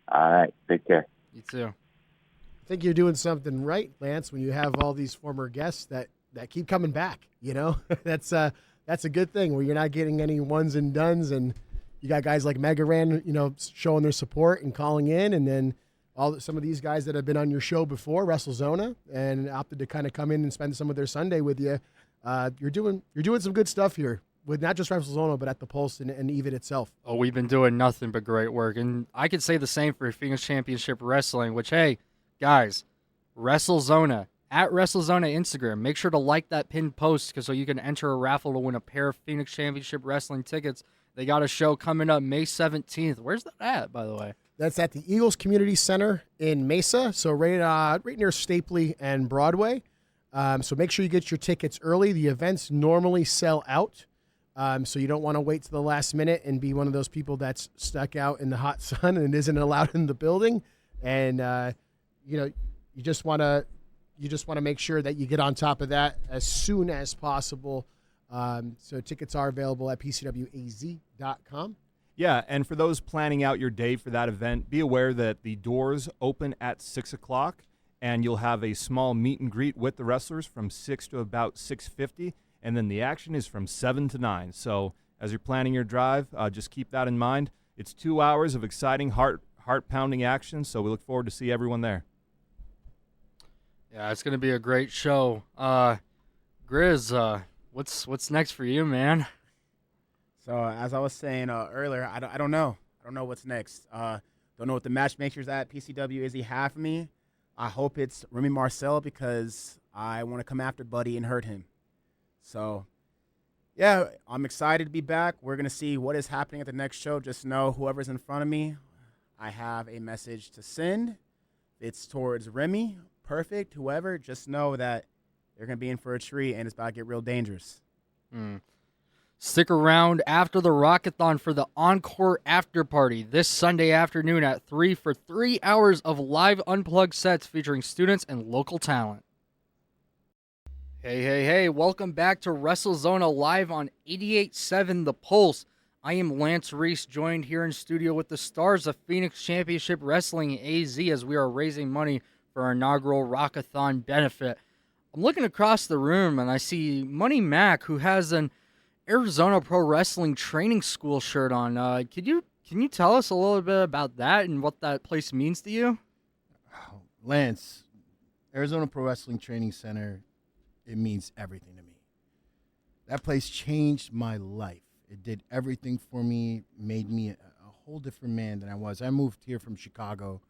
All right, take care. You too. I think you're doing something right, Lance, when you have all these former guests that keep coming back. That's a good thing where you're not getting any ones and dones, and you got guys like Megaran, showing their support and calling in, and then some of these guys that have been on your show before, Wrestlezona, and opted to kind of come in and spend some of their Sunday with you. You're doing some good stuff here with not just Wrestlezona, but at the Pulse and EVIT itself. Oh, we've been doing nothing but great work. And I could say the same for Phoenix Championship Wrestling, which, hey, guys, Wrestlezona, at Wrestlezona Instagram. Make sure to like that pinned post so you can enter a raffle to win a pair of Phoenix Championship Wrestling tickets. They got a show coming up May 17th. Where's that at, by the way? That's at the Eagles Community Center in Mesa, so right near Stapley and Broadway. So make sure you get your tickets early. The events normally sell out, so you don't want to wait to the last minute and be one of those people that's stuck out in the hot sun and isn't allowed in the building. And you just want to make sure that you get on top of that as soon as possible. So tickets are available at PCWAZ.com. Yeah, and for those planning out your day for that event, be aware that the doors open at 6 o'clock, and you'll have a small meet and greet with the wrestlers from 6 to about 6:50, and then the action is from 7 to 9. So as you're planning your drive, just keep that in mind. It's 2 hours of exciting, heart-pounding action. So we look forward to see everyone there. Yeah, it's gonna be a great show. Grizz, what's next for you, man? So as I was saying earlier, I don't know. I don't know what's next. Don't know what the matchmakers at PCW is he have for me. I hope it's Remy Marcel because I want to come after Buddy and hurt him. So, yeah, I'm excited to be back. We're going to see what is happening at the next show. Just know whoever's in front of me, I have a message to send. It's towards Remy, Perfect, whoever. Just know that they're going to be in for a treat and it's about to get real dangerous. Stick around after the Rock-A-Thon for the Encore After Party this Sunday afternoon at 3 for 3 hours of live unplugged sets featuring students and local talent. Hey, welcome back to Wrestlezona live on 88.7 The Pulse. I am Lance Reese, joined here in studio with the stars of Phoenix Championship Wrestling AZ as we are raising money for our inaugural Rock-A-Thon benefit. I'm looking across the room and I see Money Mac, who has an Arizona Pro Wrestling Training School shirt on. Can you tell us a little bit about that and what that place means to you? Oh, Lance, Arizona Pro Wrestling Training Center, it means everything to me. That place changed my life. It did everything for me, made me a whole different man than I was. I moved here from Chicago,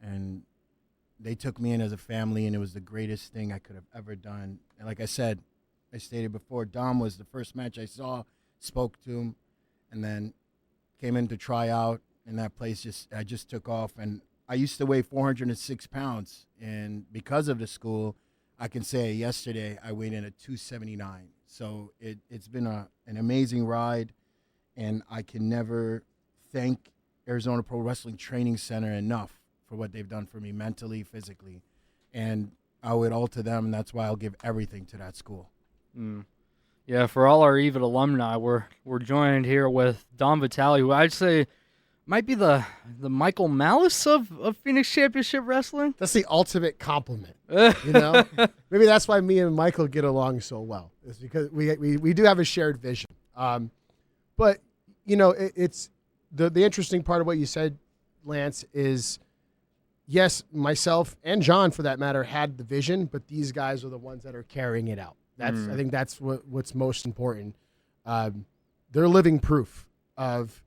and they took me in as a family, and it was the greatest thing I could have ever done. And like I said, I stated before, Dom was the first match I saw, spoke to him, and then came in to try out, and that place I just took off. And I used to weigh 406 pounds, and because of the school, I can say yesterday I weighed in at 279. So it's been an amazing ride, and I can never thank Arizona Pro Wrestling Training Center enough for what they've done for me mentally, physically, and I owe it all to them, and that's why I'll give everything to that school. Yeah, for all our EVIT alumni, we're joined here with Don Vitale, who I'd say might be the Michael Malice of Phoenix Championship Wrestling. That's the ultimate compliment. You know, maybe that's why me and Michael get along so well. Is because we do have a shared vision. But you know, it's the interesting part of what you said, Lance, is yes, myself and John, for that matter, had the vision, but these guys are the ones that are carrying it out. I think that's what's most important. They're living proof of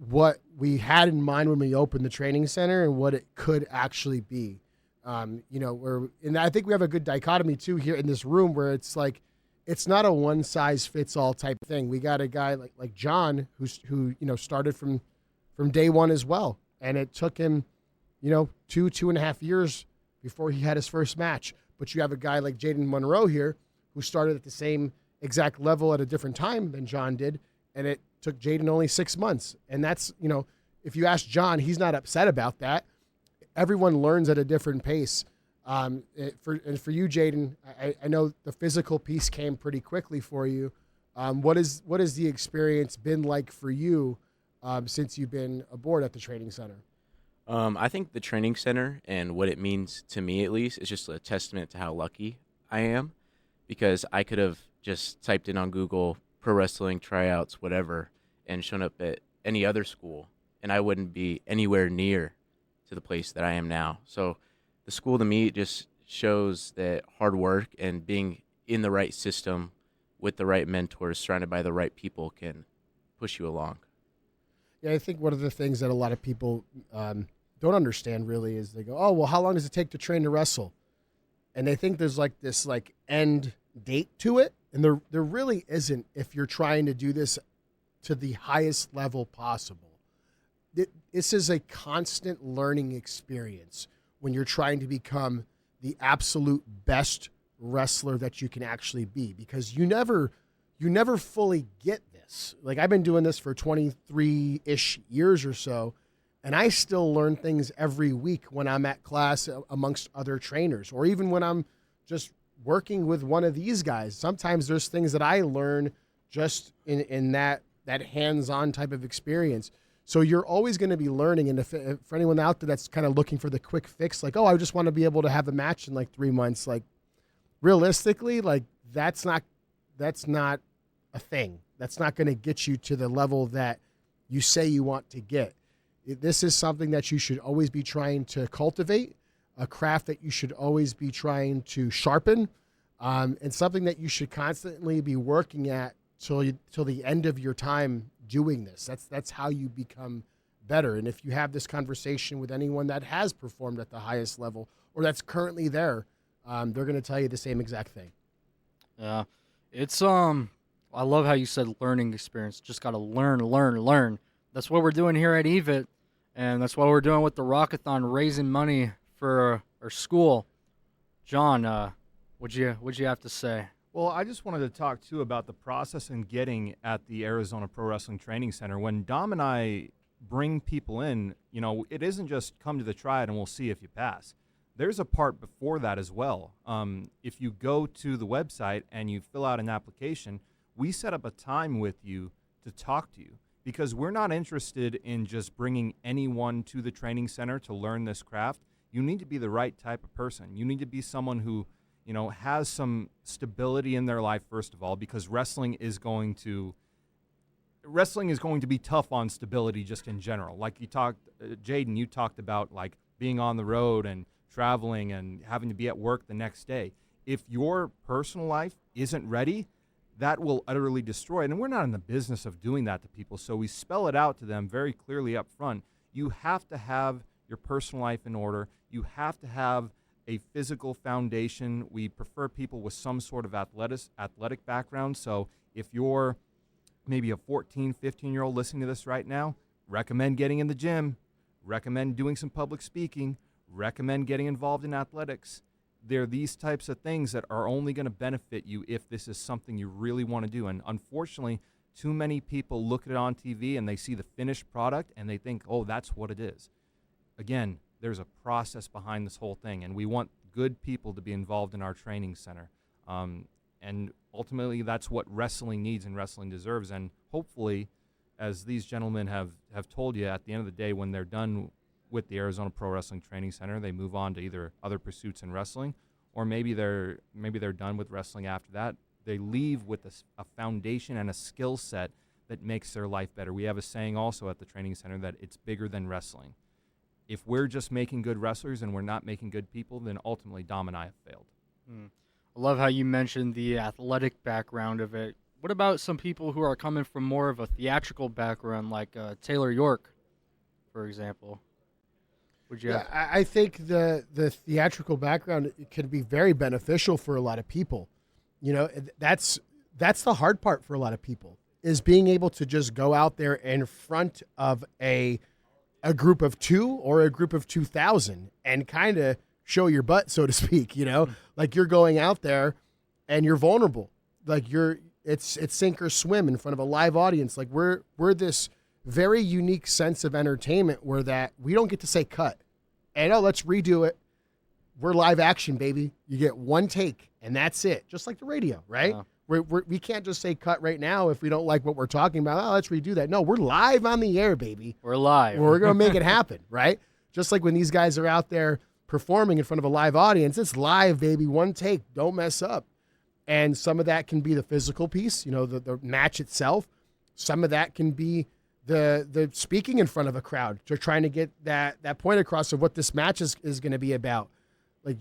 what we had in mind when we opened the training center and what it could actually be. You know, and I think we have a good dichotomy too here in this room where it's like, it's not a one size fits all type of thing. We got a guy like John who you know started from day one as well, and it took him, you know, 2.5 years before he had his first match. But you have a guy like Jaden Monroe here who started at the same exact level at a different time than John did, and it took Jaden only 6 months. And that's, you know, if you ask John, he's not upset about that. Everyone learns at a different pace. For you, Jaden, I know the physical piece came pretty quickly for you. What is the experience been like for you since you've been aboard at the training center? I think the training center and what it means to me, at least, is just a testament to how lucky I am, because I could have just typed in on Google pro wrestling tryouts, whatever, and shown up at any other school, and I wouldn't be anywhere near to the place that I am now. So the school to me just shows that hard work and being in the right system with the right mentors, surrounded by the right people, can push you along. Yeah, I think one of the things that a lot of people don't understand really is they go, oh, well, how long does it take to train to wrestle? And they think there's like this like end date to it. And there really isn't if you're trying to do this to the highest level possible. This is a constant learning experience when you're trying to become the absolute best wrestler that you can actually be, because you never fully get this. Like, I've been doing this for 23-ish years or so, and I still learn things every week when I'm at class amongst other trainers, or even when I'm just working with one of these guys. Sometimes there's things that I learn just in that hands-on type of experience. So you're always going to be learning. And if for anyone out there that's kind of looking for the quick fix, like, oh, I just want to be able to have a match in like 3 months, like, realistically, like, that's not a thing. That's not going to get you to the level that you say you want to get. This is something that you should always be trying to cultivate, a craft that you should always be trying to sharpen, and something that you should constantly be working at till the end of your time doing this. That's how you become better. And if you have this conversation with anyone that has performed at the highest level or that's currently there, they're going to tell you the same exact thing. Yeah, it's I love how you said learning experience. Just got to learn. That's what we're doing here at EVIT, and that's what we're doing with the Rock-A-Thon, raising money for our school. John, what'd you have to say? Well, I just wanted to talk, too, about the process in getting at the Arizona Pro Wrestling Training Center. When Dom and I bring people in, it isn't just come to the triad and we'll see if you pass. There's a part before that as well. If you go to the website and you fill out an application, we set up a time with you to talk to you because we're not interested in just bringing anyone to the training center to learn this craft. You need to be the right type of person. You need to be someone who has some stability in their life, first of all, because wrestling is going to be tough on stability just in general. Like Jaden, you talked about like being on the road and traveling and having to be at work the next day. If your personal life isn't ready, that will utterly destroy it. And we're not in the business of doing that to people, so we spell it out to them very clearly up front. You have to have your personal life in order. You have to have a physical foundation. We prefer people with some sort of athletic background. So if you're maybe a 14, 15-year-old listening to this right now, recommend getting in the gym, recommend doing some public speaking, recommend getting involved in athletics. They're these types of things that are only going to benefit you if this is something you really want to do. And unfortunately, too many people look at it on TV and they see the finished product and they think, oh, that's what it is. Again, there's a process behind this whole thing, and we want good people to be involved in our training center. And ultimately, that's what wrestling needs and wrestling deserves. And hopefully, as these gentlemen have told you, at the end of the day, when they're done with the Arizona Pro Wrestling Training Center, they move on to either other pursuits in wrestling, or maybe they're done with wrestling after that. They leave with a foundation and a skill set that makes their life better. We have a saying also at the training center that it's bigger than wrestling. If we're just making good wrestlers and we're not making good people, then ultimately Dom and I have failed. I love how you mentioned the athletic background of it. What about some people who are coming from more of a theatrical background, like Taylor York, for example? I think the theatrical background can be very beneficial for a lot of people. That's the hard part for a lot of people, is being able to just go out there in front of a group of 2 or a group of 2,000 and kind of show your butt, so to speak. Like you're going out there and you're vulnerable. Like it's sink or swim in front of a live audience. Like we're this very unique sense of entertainment where that we don't get to say cut and let's redo it. We're live action, baby. You get one take and that's it. Just like the radio, right? We can't just say cut right now if we don't like what we're talking about. Let's redo that. No, we're live on the air, baby. We're live. We're going to make it happen, right? Just like when these guys are out there performing in front of a live audience, it's live, baby. One take. Don't mess up. And some of that can be the physical piece, the match itself. Some of that can be the speaking in front of a crowd. So trying to get that point across of what this match is going to be about. Like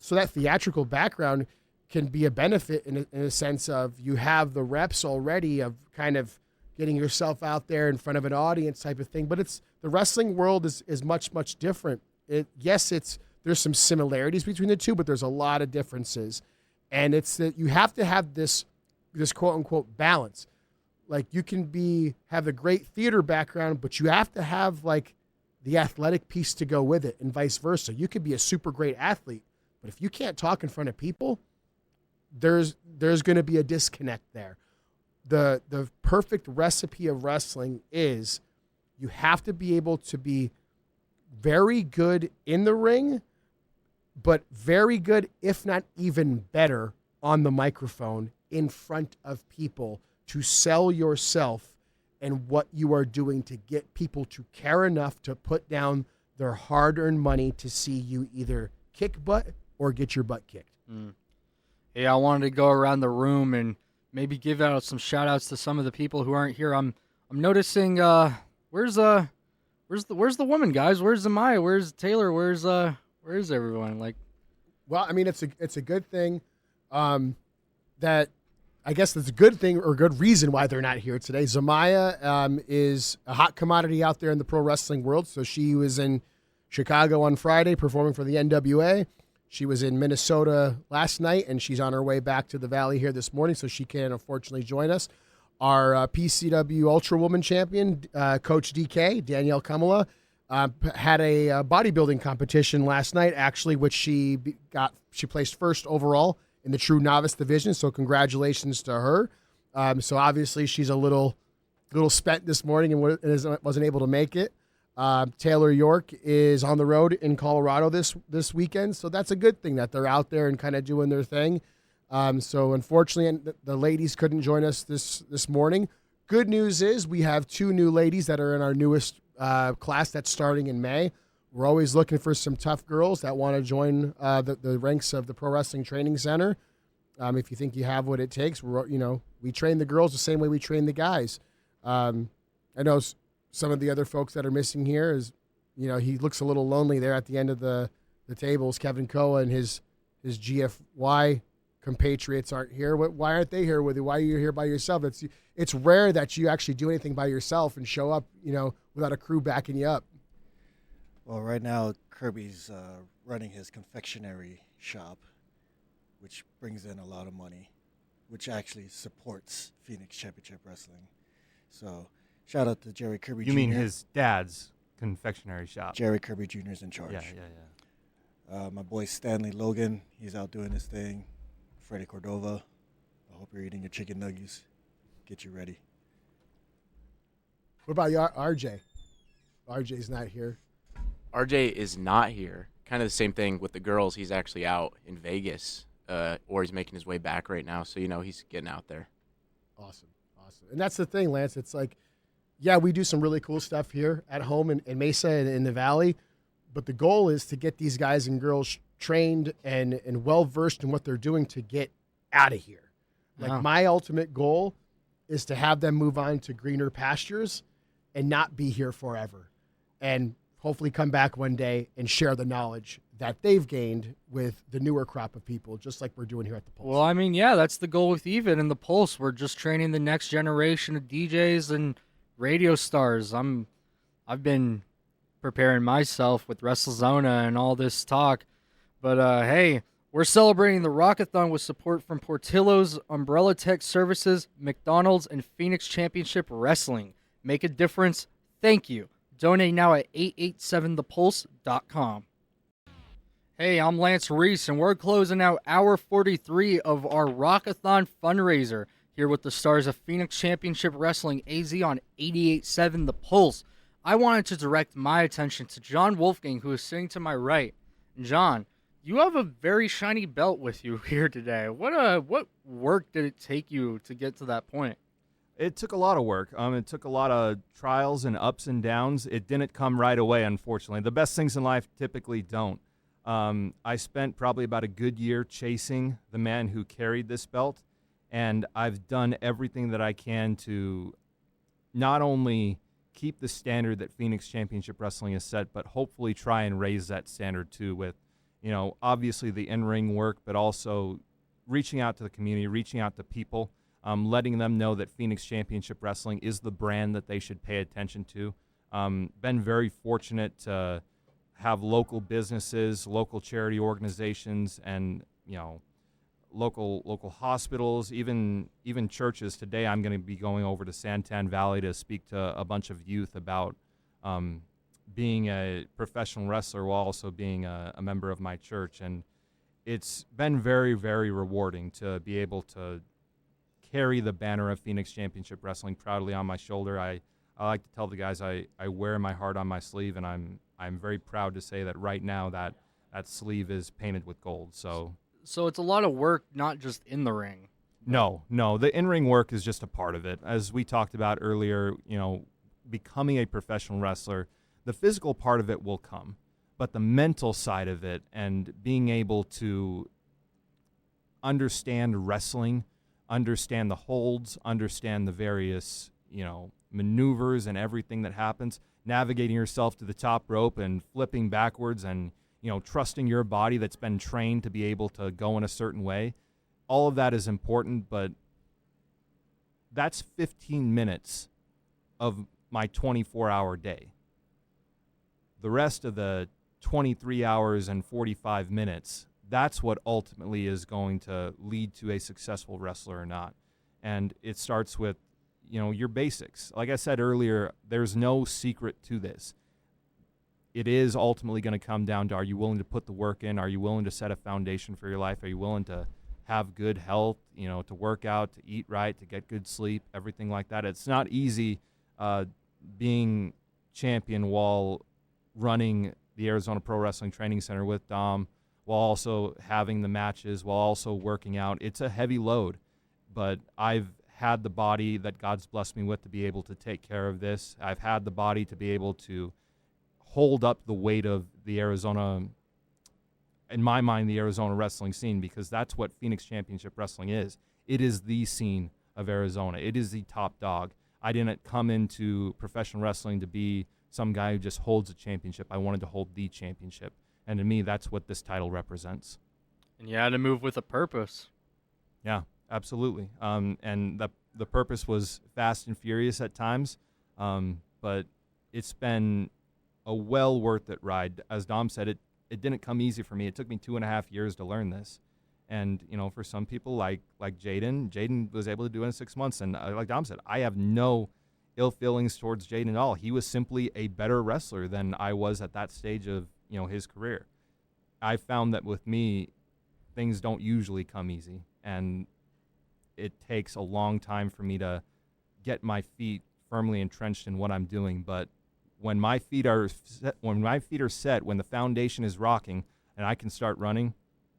so that theatrical background can be a benefit in a sense of you have the reps already of kind of getting yourself out there in front of an audience type of thing. But the wrestling world is much, much different. There's some similarities between the two, but there's a lot of differences. And it's that you have to have this quote unquote balance. Like you can have a great theater background, but you have to have like the athletic piece to go with it and vice versa. You could be a super great athlete, but if you can't talk in front of people, there's going to be a disconnect there. The perfect recipe of wrestling is you have to be able to be very good in the ring, but very good, if not even better, on the microphone in front of people to sell yourself and what you are doing to get people to care enough to put down their hard-earned money to see you either kick butt or get your butt kicked. Hey, I wanted to go around the room and maybe give out some shout-outs to some of the people who aren't here. I'm noticing, where's Where's the woman, guys? Where's Amaya? Where's Taylor? Where's everyone? Like, Well, I mean, it's a good thing that I guess that's a good thing or good reason why they're not here today. Zamaya is a hot commodity out there in the pro wrestling world. So she was in Chicago on Friday performing for the NWA. She was in Minnesota last night, and she's on her way back to the Valley here this morning, so she can't unfortunately join us. Our PCW Ultra Woman champion, Coach DK, Danielle Kamala, had a bodybuilding competition last night, actually, which she placed first overall in the true novice division. So congratulations to her. So obviously she's a little spent this morning and wasn't able to make it. Taylor York is on the road in Colorado this weekend, so that's a good thing that they're out there and kind of doing their thing. So unfortunately, the ladies couldn't join us this morning. Good news is we have 2 new ladies that are in our newest class that's starting in May. We're always looking for some tough girls that want to join the ranks of the Pro Wrestling Training Center. If you think you have what it takes, we train the girls the same way we train the guys. I know some of the other folks that are missing here is, he looks a little lonely there at the end of the tables. Kevin Koa and his GFY compatriots aren't here. Why aren't they here with you? Why are you here by yourself? It's rare that you actually do anything by yourself and show up, without a crew backing you up. Well, right now Kirby's running his confectionery shop, which brings in a lot of money, which actually supports Phoenix Championship Wrestling. So shout out to Jerry Kirby Jr. You mean his dad's confectionery shop? Jerry Kirby Jr. is in charge. Yeah. My boy Stanley Logan, he's out doing his thing. Freddie Cordova, I hope you're eating your chicken nuggets. Get you ready. What about RJ? RJ's not here. RJ is not here. Kind of the same thing with the girls. He's actually out in Vegas, or he's making his way back right now. So, he's getting out there. Awesome. And that's the thing, Lance. It's like, yeah, we do some really cool stuff here at home in Mesa and in the Valley, but the goal is to get these guys and girls trained and well-versed in what they're doing to get out of here. Like, my ultimate goal is to have them move on to greener pastures and not be here forever. And hopefully come back one day and share the knowledge that they've gained with the newer crop of people, just like we're doing here at the Pulse. well, I mean, yeah, that's the goal with Even and the Pulse. We're just training the next generation of DJs and radio stars. I've been preparing myself with Wrestlezona and all this talk. But, hey, we're celebrating the Rock-A-Thon with support from Portillo's, Umbrella Tech Services, McDonald's, and Phoenix Championship Wrestling. Make a difference. Thank you. Donate now at 887thepulse.com. Hey, I'm Lance Reese, and we're closing out hour 43 of our Rock-A-Thon fundraiser here with the stars of Phoenix Championship Wrestling AZ on 88.7 The Pulse. I wanted to direct my attention to John Wolfgang, who is sitting to my right. John, you have a very shiny belt with you here today. What work did it take you to get to that point? It took a lot of work. It took a lot of trials and ups and downs. It didn't come right away, unfortunately. The best things in life typically don't. I spent probably about a good year chasing the man who carried this belt, and I've done everything that I can to not only keep the standard that Phoenix Championship Wrestling has set, but hopefully try and raise that standard too with, obviously the in-ring work, but also reaching out to the community, reaching out to people, letting them know that Phoenix Championship Wrestling is the brand that they should pay attention to. Been very fortunate to have local businesses, local charity organizations, and local hospitals, even churches. Today I'm going to be going over to Santan Valley to speak to a bunch of youth about being a professional wrestler while also being a member of my church. And it's been very, very rewarding to be able to carry the banner of Phoenix Championship Wrestling proudly on my shoulder. I like to tell the guys I wear my heart on my sleeve, and I'm very proud to say that right now that sleeve is painted with gold. So it's a lot of work, not just in the ring. No. The in-ring work is just a part of it. As we talked about earlier, becoming a professional wrestler, the physical part of it will come, but the mental side of it and being able to understand wrestling, understand the holds, understand the various, maneuvers and everything that happens, navigating yourself to the top rope and flipping backwards and, trusting your body that's been trained to be able to go in a certain way. All of that is important, but that's 15 minutes of my 24-hour day. The rest of the 23 hours and 45 minutes, that's what ultimately is going to lead to a successful wrestler or not. And it starts with, your basics. Like I said earlier, there's no secret to this. It is ultimately going to come down to, are you willing to put the work in? Are you willing to set a foundation for your life? Are you willing to have good health, to work out, to eat right, to get good sleep, everything like that? It's not easy being champion while running the Arizona Pro Wrestling Training Center with Dom, while also having the matches, while also working out. It's a heavy load, but I've had the body that God's blessed me with to be able to take care of this. I've had the body to be able to hold up the weight of the Arizona, in my mind, the Arizona wrestling scene, because that's what Phoenix Championship Wrestling is. It is the scene of Arizona. It is the top dog. I didn't come into professional wrestling to be some guy who just holds a championship. I wanted to hold the championship. And to me, that's what this title represents. And you had to move with a purpose. Yeah, absolutely. And the purpose was fast and furious at times, but it's been a well worth it ride. As Dom said, it didn't come easy for me. It took me 2.5 years to learn this. And, for some people like Jaden was able to do it in 6 months. And like Dom said, I have no ill feelings towards Jaden at all. He was simply a better wrestler than I was at that stage of, his career. I found that with me, things don't usually come easy. And it takes a long time for me to get my feet firmly entrenched in what I'm doing. But when my feet are set, when the foundation is rocking and I can start running,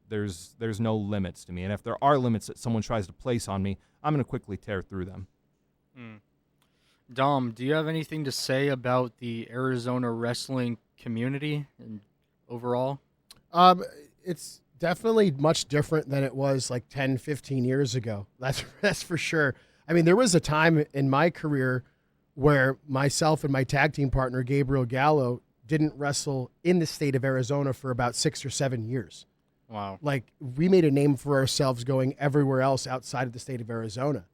there's no limits to me. And if there are limits that someone tries to place on me, I'm going to quickly tear through them. Dom, do you have anything to say about the Arizona wrestling community and overall? It's definitely much different than it was like 10, 15 years ago. That's for sure. I mean, there was a time in my career where myself and my tag team partner, Gabriel Gallo, didn't wrestle in the state of Arizona for about 6 or 7 years. Wow. Like, we made a name for ourselves going everywhere else outside of the state of Arizona.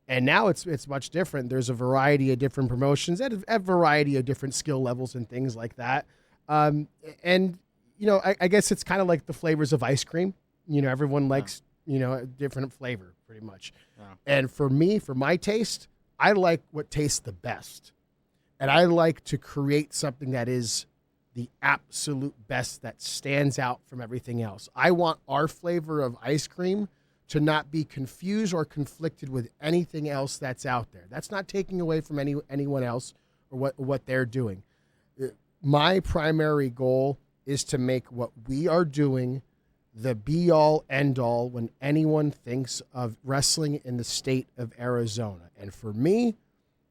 And now it's much different. There's a variety of different promotions and a variety of different skill levels and things like that. And, I guess it's kind of like the flavors of ice cream. Everyone likes, a different flavor pretty much. Yeah. And for me, for my taste, I like what tastes the best. And I like to create something that is the absolute best, that stands out from everything else. I want our flavor of ice cream to not be confused or conflicted with anything else that's out there. That's not taking away from anyone else or what they're doing. My primary goal is to make what we are doing the be-all, end-all when anyone thinks of wrestling in the state of Arizona. And for me,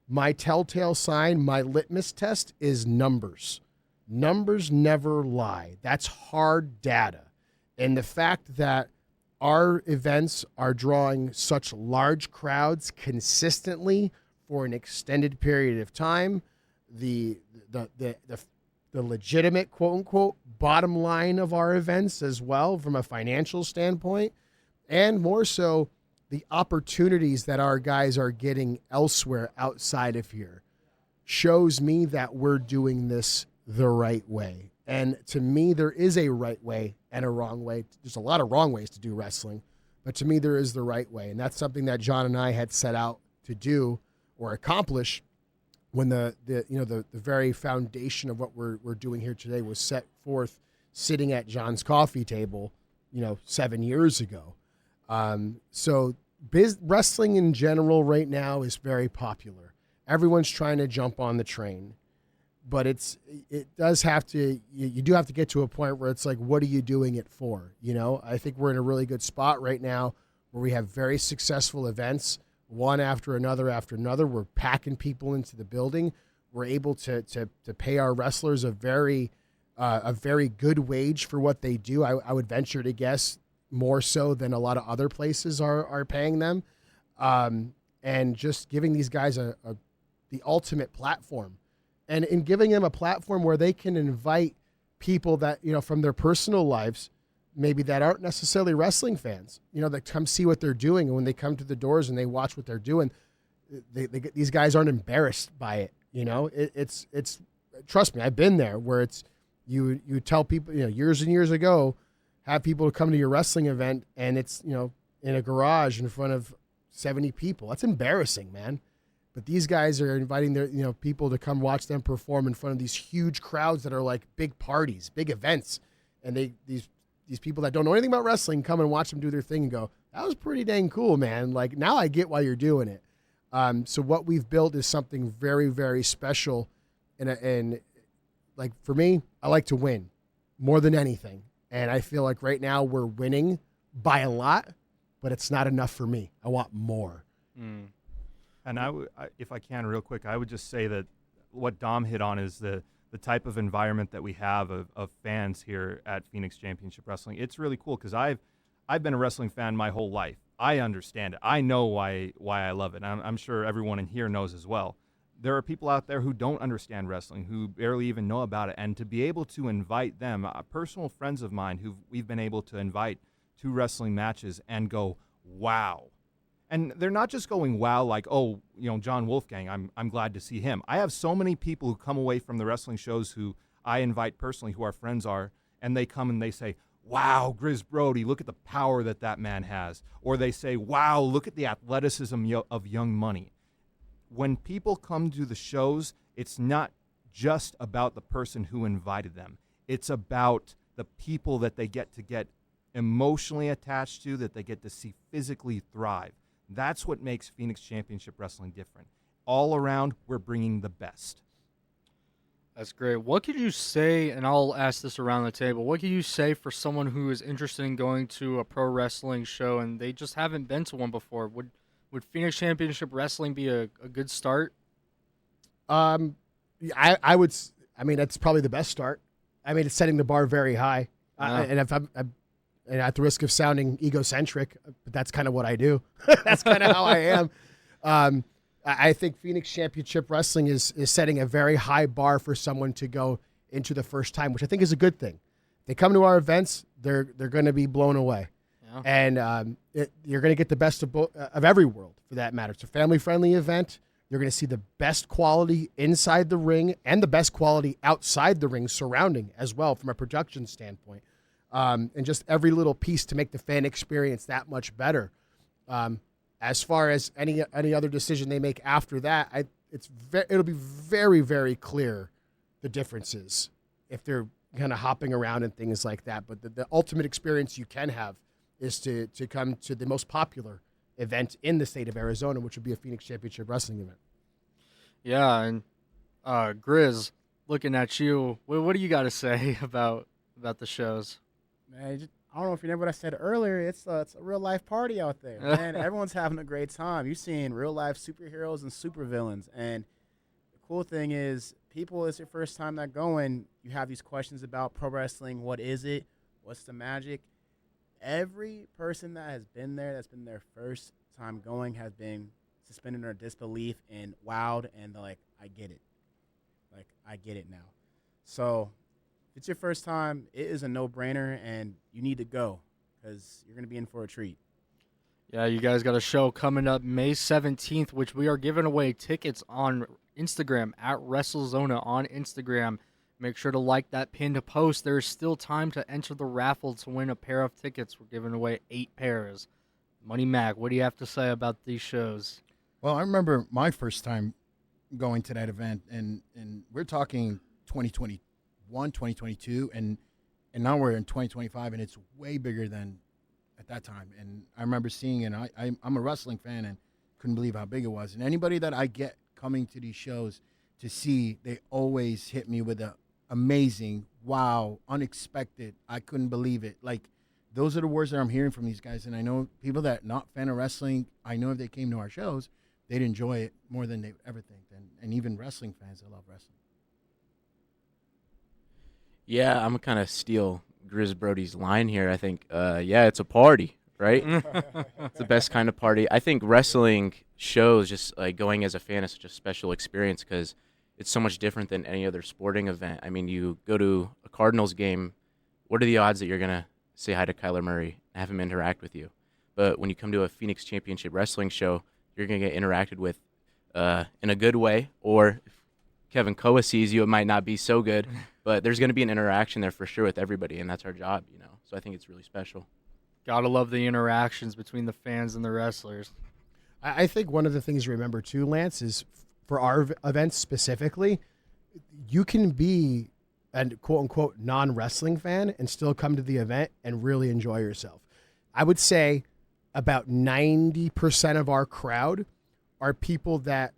my telltale sign, my litmus test is numbers. Numbers never lie. That's hard data. And the fact that our events are drawing such large crowds consistently for an extended period of time, the legitimate, quote unquote, bottom line of our events as well from a financial standpoint, and more so the opportunities that our guys are getting elsewhere outside of here, shows me that we're doing this the right way. And to me, there is a right way and a wrong way. There's a lot of wrong ways to do wrestling, but to me, there is the right way. And that's something that John and I had set out to do or accomplish when the very foundation of what we're doing here today was set forth sitting at John's coffee table, 7 years ago. So wrestling in general right now is very popular. Everyone's trying to jump on the train, but you do have to get to a point where it's like, what are you doing it for? I think we're in a really good spot right now where we have very successful events, one after another. We're packing people into the building. We're able to pay our wrestlers a very good wage for what they do. I would venture to guess more so than a lot of other places are paying them, and just giving these guys the ultimate platform. and in giving them a platform where they can invite people that, from their personal lives, maybe that aren't necessarily wrestling fans, that come see what they're doing. And when they come to the doors and they watch what they're doing, these guys aren't embarrassed by it. It's trust me, I've been there where it's, you tell people, years and years ago, have people come to your wrestling event and it's, in a garage in front of 70 people. That's embarrassing, man. But these guys are inviting their, people to come watch them perform in front of these huge crowds that are like big parties, big events. And these people that don't know anything about wrestling come and watch them do their thing and go, that was pretty dang cool, man. Like, now I get why you're doing it. So what we've built is something very, very special. And like, for me, I like to win more than anything. And I feel like right now we're winning by a lot, but it's not enough for me. I want more. And if I can, real quick, I would just say that what Dom hit on is the type of environment that we have of fans here at Phoenix Championship Wrestling. It's really cool because I've been a wrestling fan my whole life. I understand it. I know why I love it. I'm sure everyone in here knows as well. There are people out there who don't understand wrestling, who barely even know about it, and to be able to invite them, personal friends of mine who we've been able to invite to wrestling matches and go, wow. And they're not just going, wow, like, oh, John Wolfgang, I'm glad to see him. I have so many people who come away from the wrestling shows who I invite personally, who our friends are, and they come and they say, wow, Grizz Brody, look at the power that man has. Or they say, wow, look at the athleticism of Young Money. When people come to the shows, it's not just about the person who invited them. It's about the people that they get emotionally attached to, that they get to see physically thrive. That's what makes Phoenix Championship Wrestling different. All around, we're bringing the best. That's great. What could you say, and I'll ask this around the table, what could you say for someone who is interested in going to a pro wrestling show and they just haven't been to one before? Would Phoenix Championship Wrestling be a good start? I would. I mean, that's probably the best start. I mean, it's setting the bar very high. Yeah. And if I'm at the risk of sounding egocentric, but that's kind of what I do. That's kind of how I am. I think Phoenix Championship Wrestling is setting a very high bar for someone to go into the first time, which I think is a good thing. They come to our events, they're going to be blown away. Yeah. And you're going to get the best of every world, for that matter. It's a family-friendly event. You're going to see the best quality inside the ring and the best quality outside the ring surrounding as well from a production standpoint. And just every little piece to make the fan experience that much better. As far as any other decision they make after that, it'll be very, very clear the differences if they're kind of hopping around and things like that. But the ultimate experience you can have is to come to the most popular event in the state of Arizona, which would be a Phoenix Championship Wrestling event. Yeah, and Grizz, looking at you, what do you got to say about the shows? Man, I don't know if you remember what I said earlier. It's a real life party out there, man. Everyone's having a great time. You're seeing real life superheroes and supervillains, and the cool thing is, people, it's your first time not going. You have these questions about pro wrestling. What is it? What's the magic? Every person that has been there, that's been their first time going, has been suspended their disbelief and wowed, and they're like, I get it. Like, I get it now. So if it's your first time, it is a no-brainer, and you need to go because you're going to be in for a treat. Yeah, you guys got a show coming up May 17th, which we are giving away tickets on Instagram, at Wrestlezona on Instagram. Make sure to like that pinned post. There is still time to enter the raffle to win a pair of tickets. We're giving away 8 pairs. Money Mac, what do you have to say about these shows? Well, I remember my first time going to that event, and we're talking 2021, 2022, and now we're in 2025, and it's way bigger than at that time. And I remember seeing it, and I'm a wrestling fan and couldn't believe how big it was. And anybody that I get coming to these shows to see, they always hit me with a amazing, wow, unexpected, I couldn't believe it. Like, those are the words that I'm hearing from these guys. And I know people that are not fan of wrestling, I know if they came to our shows, they'd enjoy it more than they ever think. And even wrestling fans that love wrestling. Yeah, I'm going to kind of steal Grizz Brody's line here. I think, it's a party, right? It's the best kind of party. I think wrestling shows, just like going as a fan, is such a special experience because it's so much different than any other sporting event. I mean, you go to a Cardinals game, what are the odds that you're going to say hi to Kyler Murray and have him interact with you? But when you come to a Phoenix Championship Wrestling show, you're going to get interacted with in a good way, or if Kevin Koa sees you, it might not be so good, but there's going to be an interaction there for sure with everybody, and that's our job, you know. So I think it's really special. Gotta love the interactions between the fans and the wrestlers. I think one of the things to remember too, Lance, is for our events specifically, you can be a quote-unquote non-wrestling fan and still come to the event and really enjoy yourself. I would say about 90% of our crowd are people that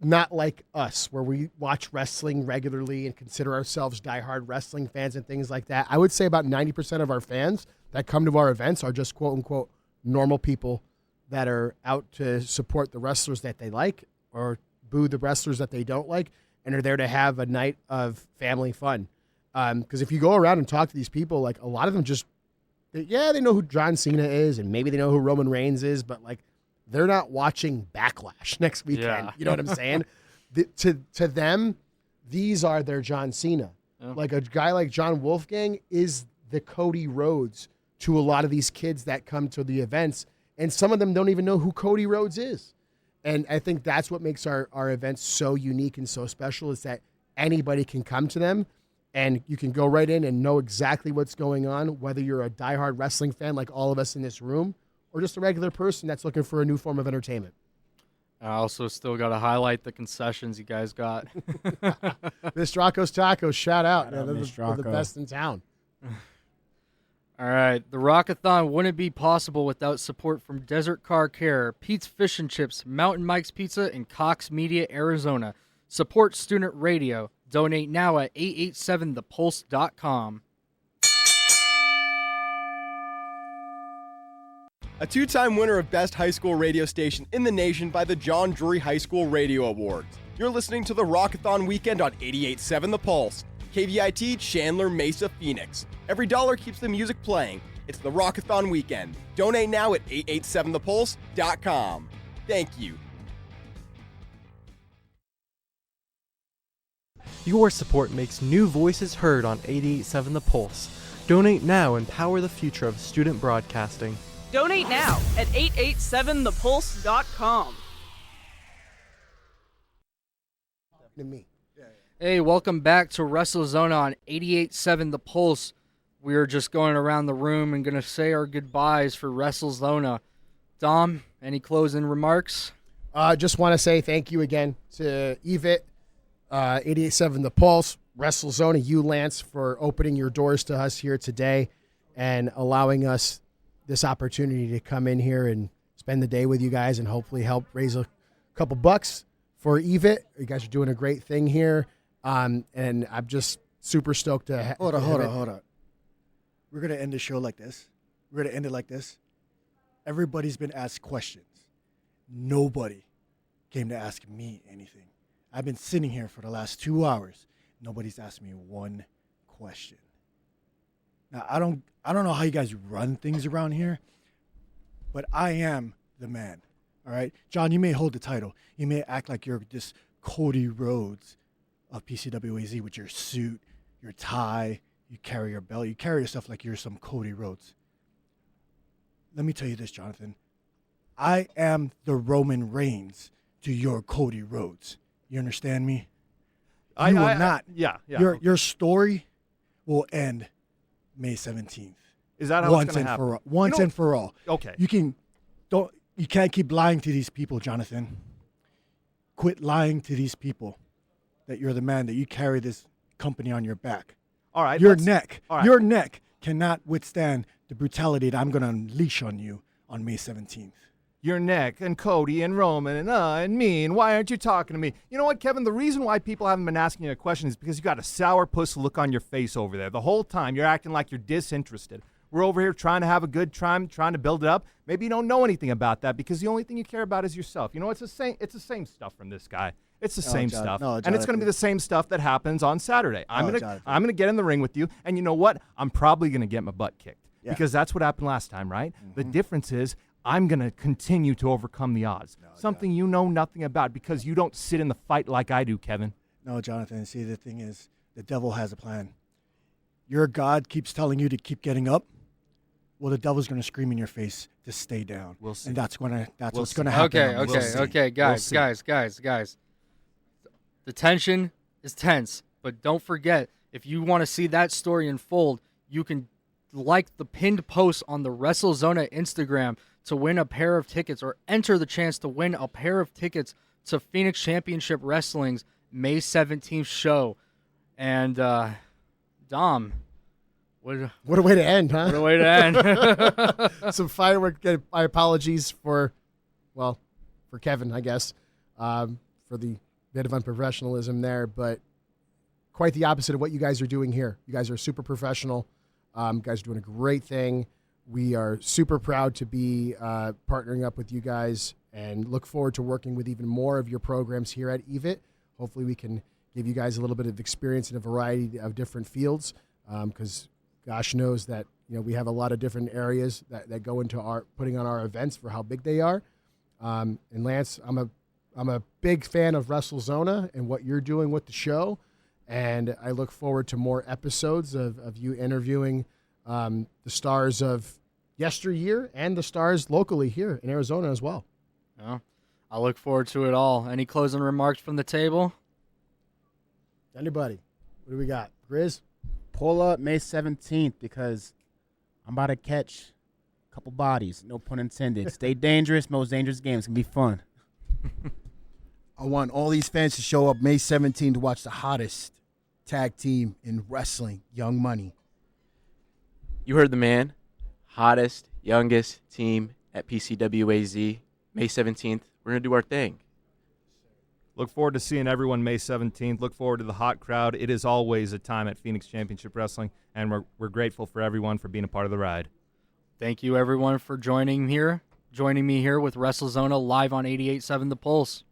not like us, where we watch wrestling regularly and consider ourselves diehard wrestling fans and things like that. I would say about 90% of our fans that come to our events are just quote-unquote normal people that are out to support the wrestlers that they like or boo the wrestlers that they don't like and are there to have a night of family fun. Because if you go around and talk to these people, like a lot of them just, they know who John Cena is and maybe they know who Roman Reigns is, but like they're not watching Backlash next weekend. Yeah. You know what I'm saying? To them, these are their John Cena. Yeah. Like a guy like John Wolfgang is the Cody Rhodes to a lot of these kids that come to the events. And some of them don't even know who Cody Rhodes is. And I think that's what makes our events so unique and so special, is that anybody can come to them and you can go right in and know exactly what's going on, whether you're a diehard wrestling fan like all of us in this room or just a regular person that's looking for a new form of entertainment. I also still got to highlight the concessions you guys got. Miss Rocco's Tacos, shout out. Shout out, They're Miss the Rocco. best in town. All right, the Rock-A-Thon wouldn't be possible without support from Desert Car Care, Pete's Fish and Chips, Mountain Mike's Pizza, and Cox Media Arizona. Support student radio. Donate now at 887thepulse.com. A two-time winner of Best High School Radio Station in the nation by the John Drury High School Radio Awards. You're listening to the Rock-A-Thon weekend on 88.7 The Pulse. KVIT Chandler Mesa Phoenix. Every dollar keeps the music playing. It's the Rock-A-Thon weekend. Donate now at 887thepulse.com. Thank you. Your support makes new voices heard on 88.7 The Pulse. Donate now and power the future of student broadcasting. Donate now at 887thepulse.com. To me. Hey, welcome back to Wrestlezona on 88.7 The Pulse. We are just going around the room and going to say our goodbyes for Wrestlezona. Dom, any closing remarks? Just want to say thank you again to Evit, 88.7 The Pulse, Wrestlezona, you, Lance, for opening your doors to us here today and allowing us this opportunity to come in here and spend the day with you guys and hopefully help raise a couple bucks for Evit. You guys are doing a great thing here. And I'm just super stoked to Hold on. We're going to end the show like this. We're going to end it like this. Everybody's been asked questions. Nobody came to ask me anything. I've been sitting here for the last 2 hours. Nobody's asked me one question. Now, I don't know how you guys run things around here, but I am the man, all right? John, you may hold the title. You may act like you're this Cody Rhodes of PCWAZ with your suit, your tie, you carry your belt, you carry yourself like you're some Cody Rhodes. Let me tell you this, Jonathan. I am the Roman Reigns to your Cody Rhodes. You understand me? You will not. Yeah. Your story will end May 17th. Is that how it's going to happen? Once and for all. Okay. You can't keep lying to these people, Jonathan. Quit lying to these people that you're the man, that you carry this company on your back. All right. Your all right. your neck cannot withstand the brutality that I'm going to unleash on you on May 17th. Your neck and Cody and Roman and me, and why aren't you talking to me? You know what, Kevin? The reason why people haven't been asking you a question is because you got a sourpuss look on your face over there. The whole time you're acting like you're disinterested. We're over here trying to have a good time, trying to build it up. Maybe you don't know anything about that because the only thing you care about is yourself. You know, it's the same stuff from this guy. It's the same stuff. And it's going to be the same stuff that happens on Saturday. I'm going to get in the ring with you, and you know what? I'm probably going to get my butt kicked because that's what happened last time, right? Mm-hmm. The difference is I'm going to continue to overcome the odds. Something you know nothing about because you don't sit in the fight like I do, Kevin. No, Jonathan. See, the thing is, the devil has a plan. Your God keeps telling you to keep getting up. Well, the devil's going to scream in your face to stay down. We'll see. And that's We'll what's see. going to happen. Okay, guys. The tension is tense, but don't forget, if you want to see that story unfold, you can like the pinned post on the Wrestlezona Instagram to win a pair of tickets or enter the chance to win a pair of tickets to Phoenix Championship Wrestling's May 17th show. And Dom, What a way to end, huh? what a way to end. Some firework. My apologies for Kevin, I guess, for the bit of unprofessionalism there, but quite the opposite of what you guys are doing here. You guys are super professional. You guys are doing a great thing. We are super proud to be partnering up with you guys and look forward to working with even more of your programs here at EVIT. Hopefully we can give you guys a little bit of experience in a variety of different fields because gosh knows that we have a lot of different areas that go into our putting on our events for how big they are. And Lance, I'm a big fan of Wrestlezona and what you're doing with the show, and I look forward to more episodes of you interviewing the stars of yesteryear and the stars locally here in Arizona as well. Well, I look forward to it all. Any closing remarks from the table? Anybody? What do we got? Grizz? Pull up May 17th because I'm about to catch a couple bodies. No pun intended. Stay dangerous. Most dangerous games can be fun. I want all these fans to show up May 17th to watch the hottest tag team in wrestling, Young Money. You heard the man. Hottest, youngest team at PCWAZ. May 17th. We're going to do our thing. Look forward to seeing everyone May 17th. Look forward to the hot crowd. It is always a time at Phoenix Championship Wrestling, and we're grateful for everyone for being a part of the ride. Thank you, everyone, for joining me here with Wrestlezona live on 88.7 The Pulse.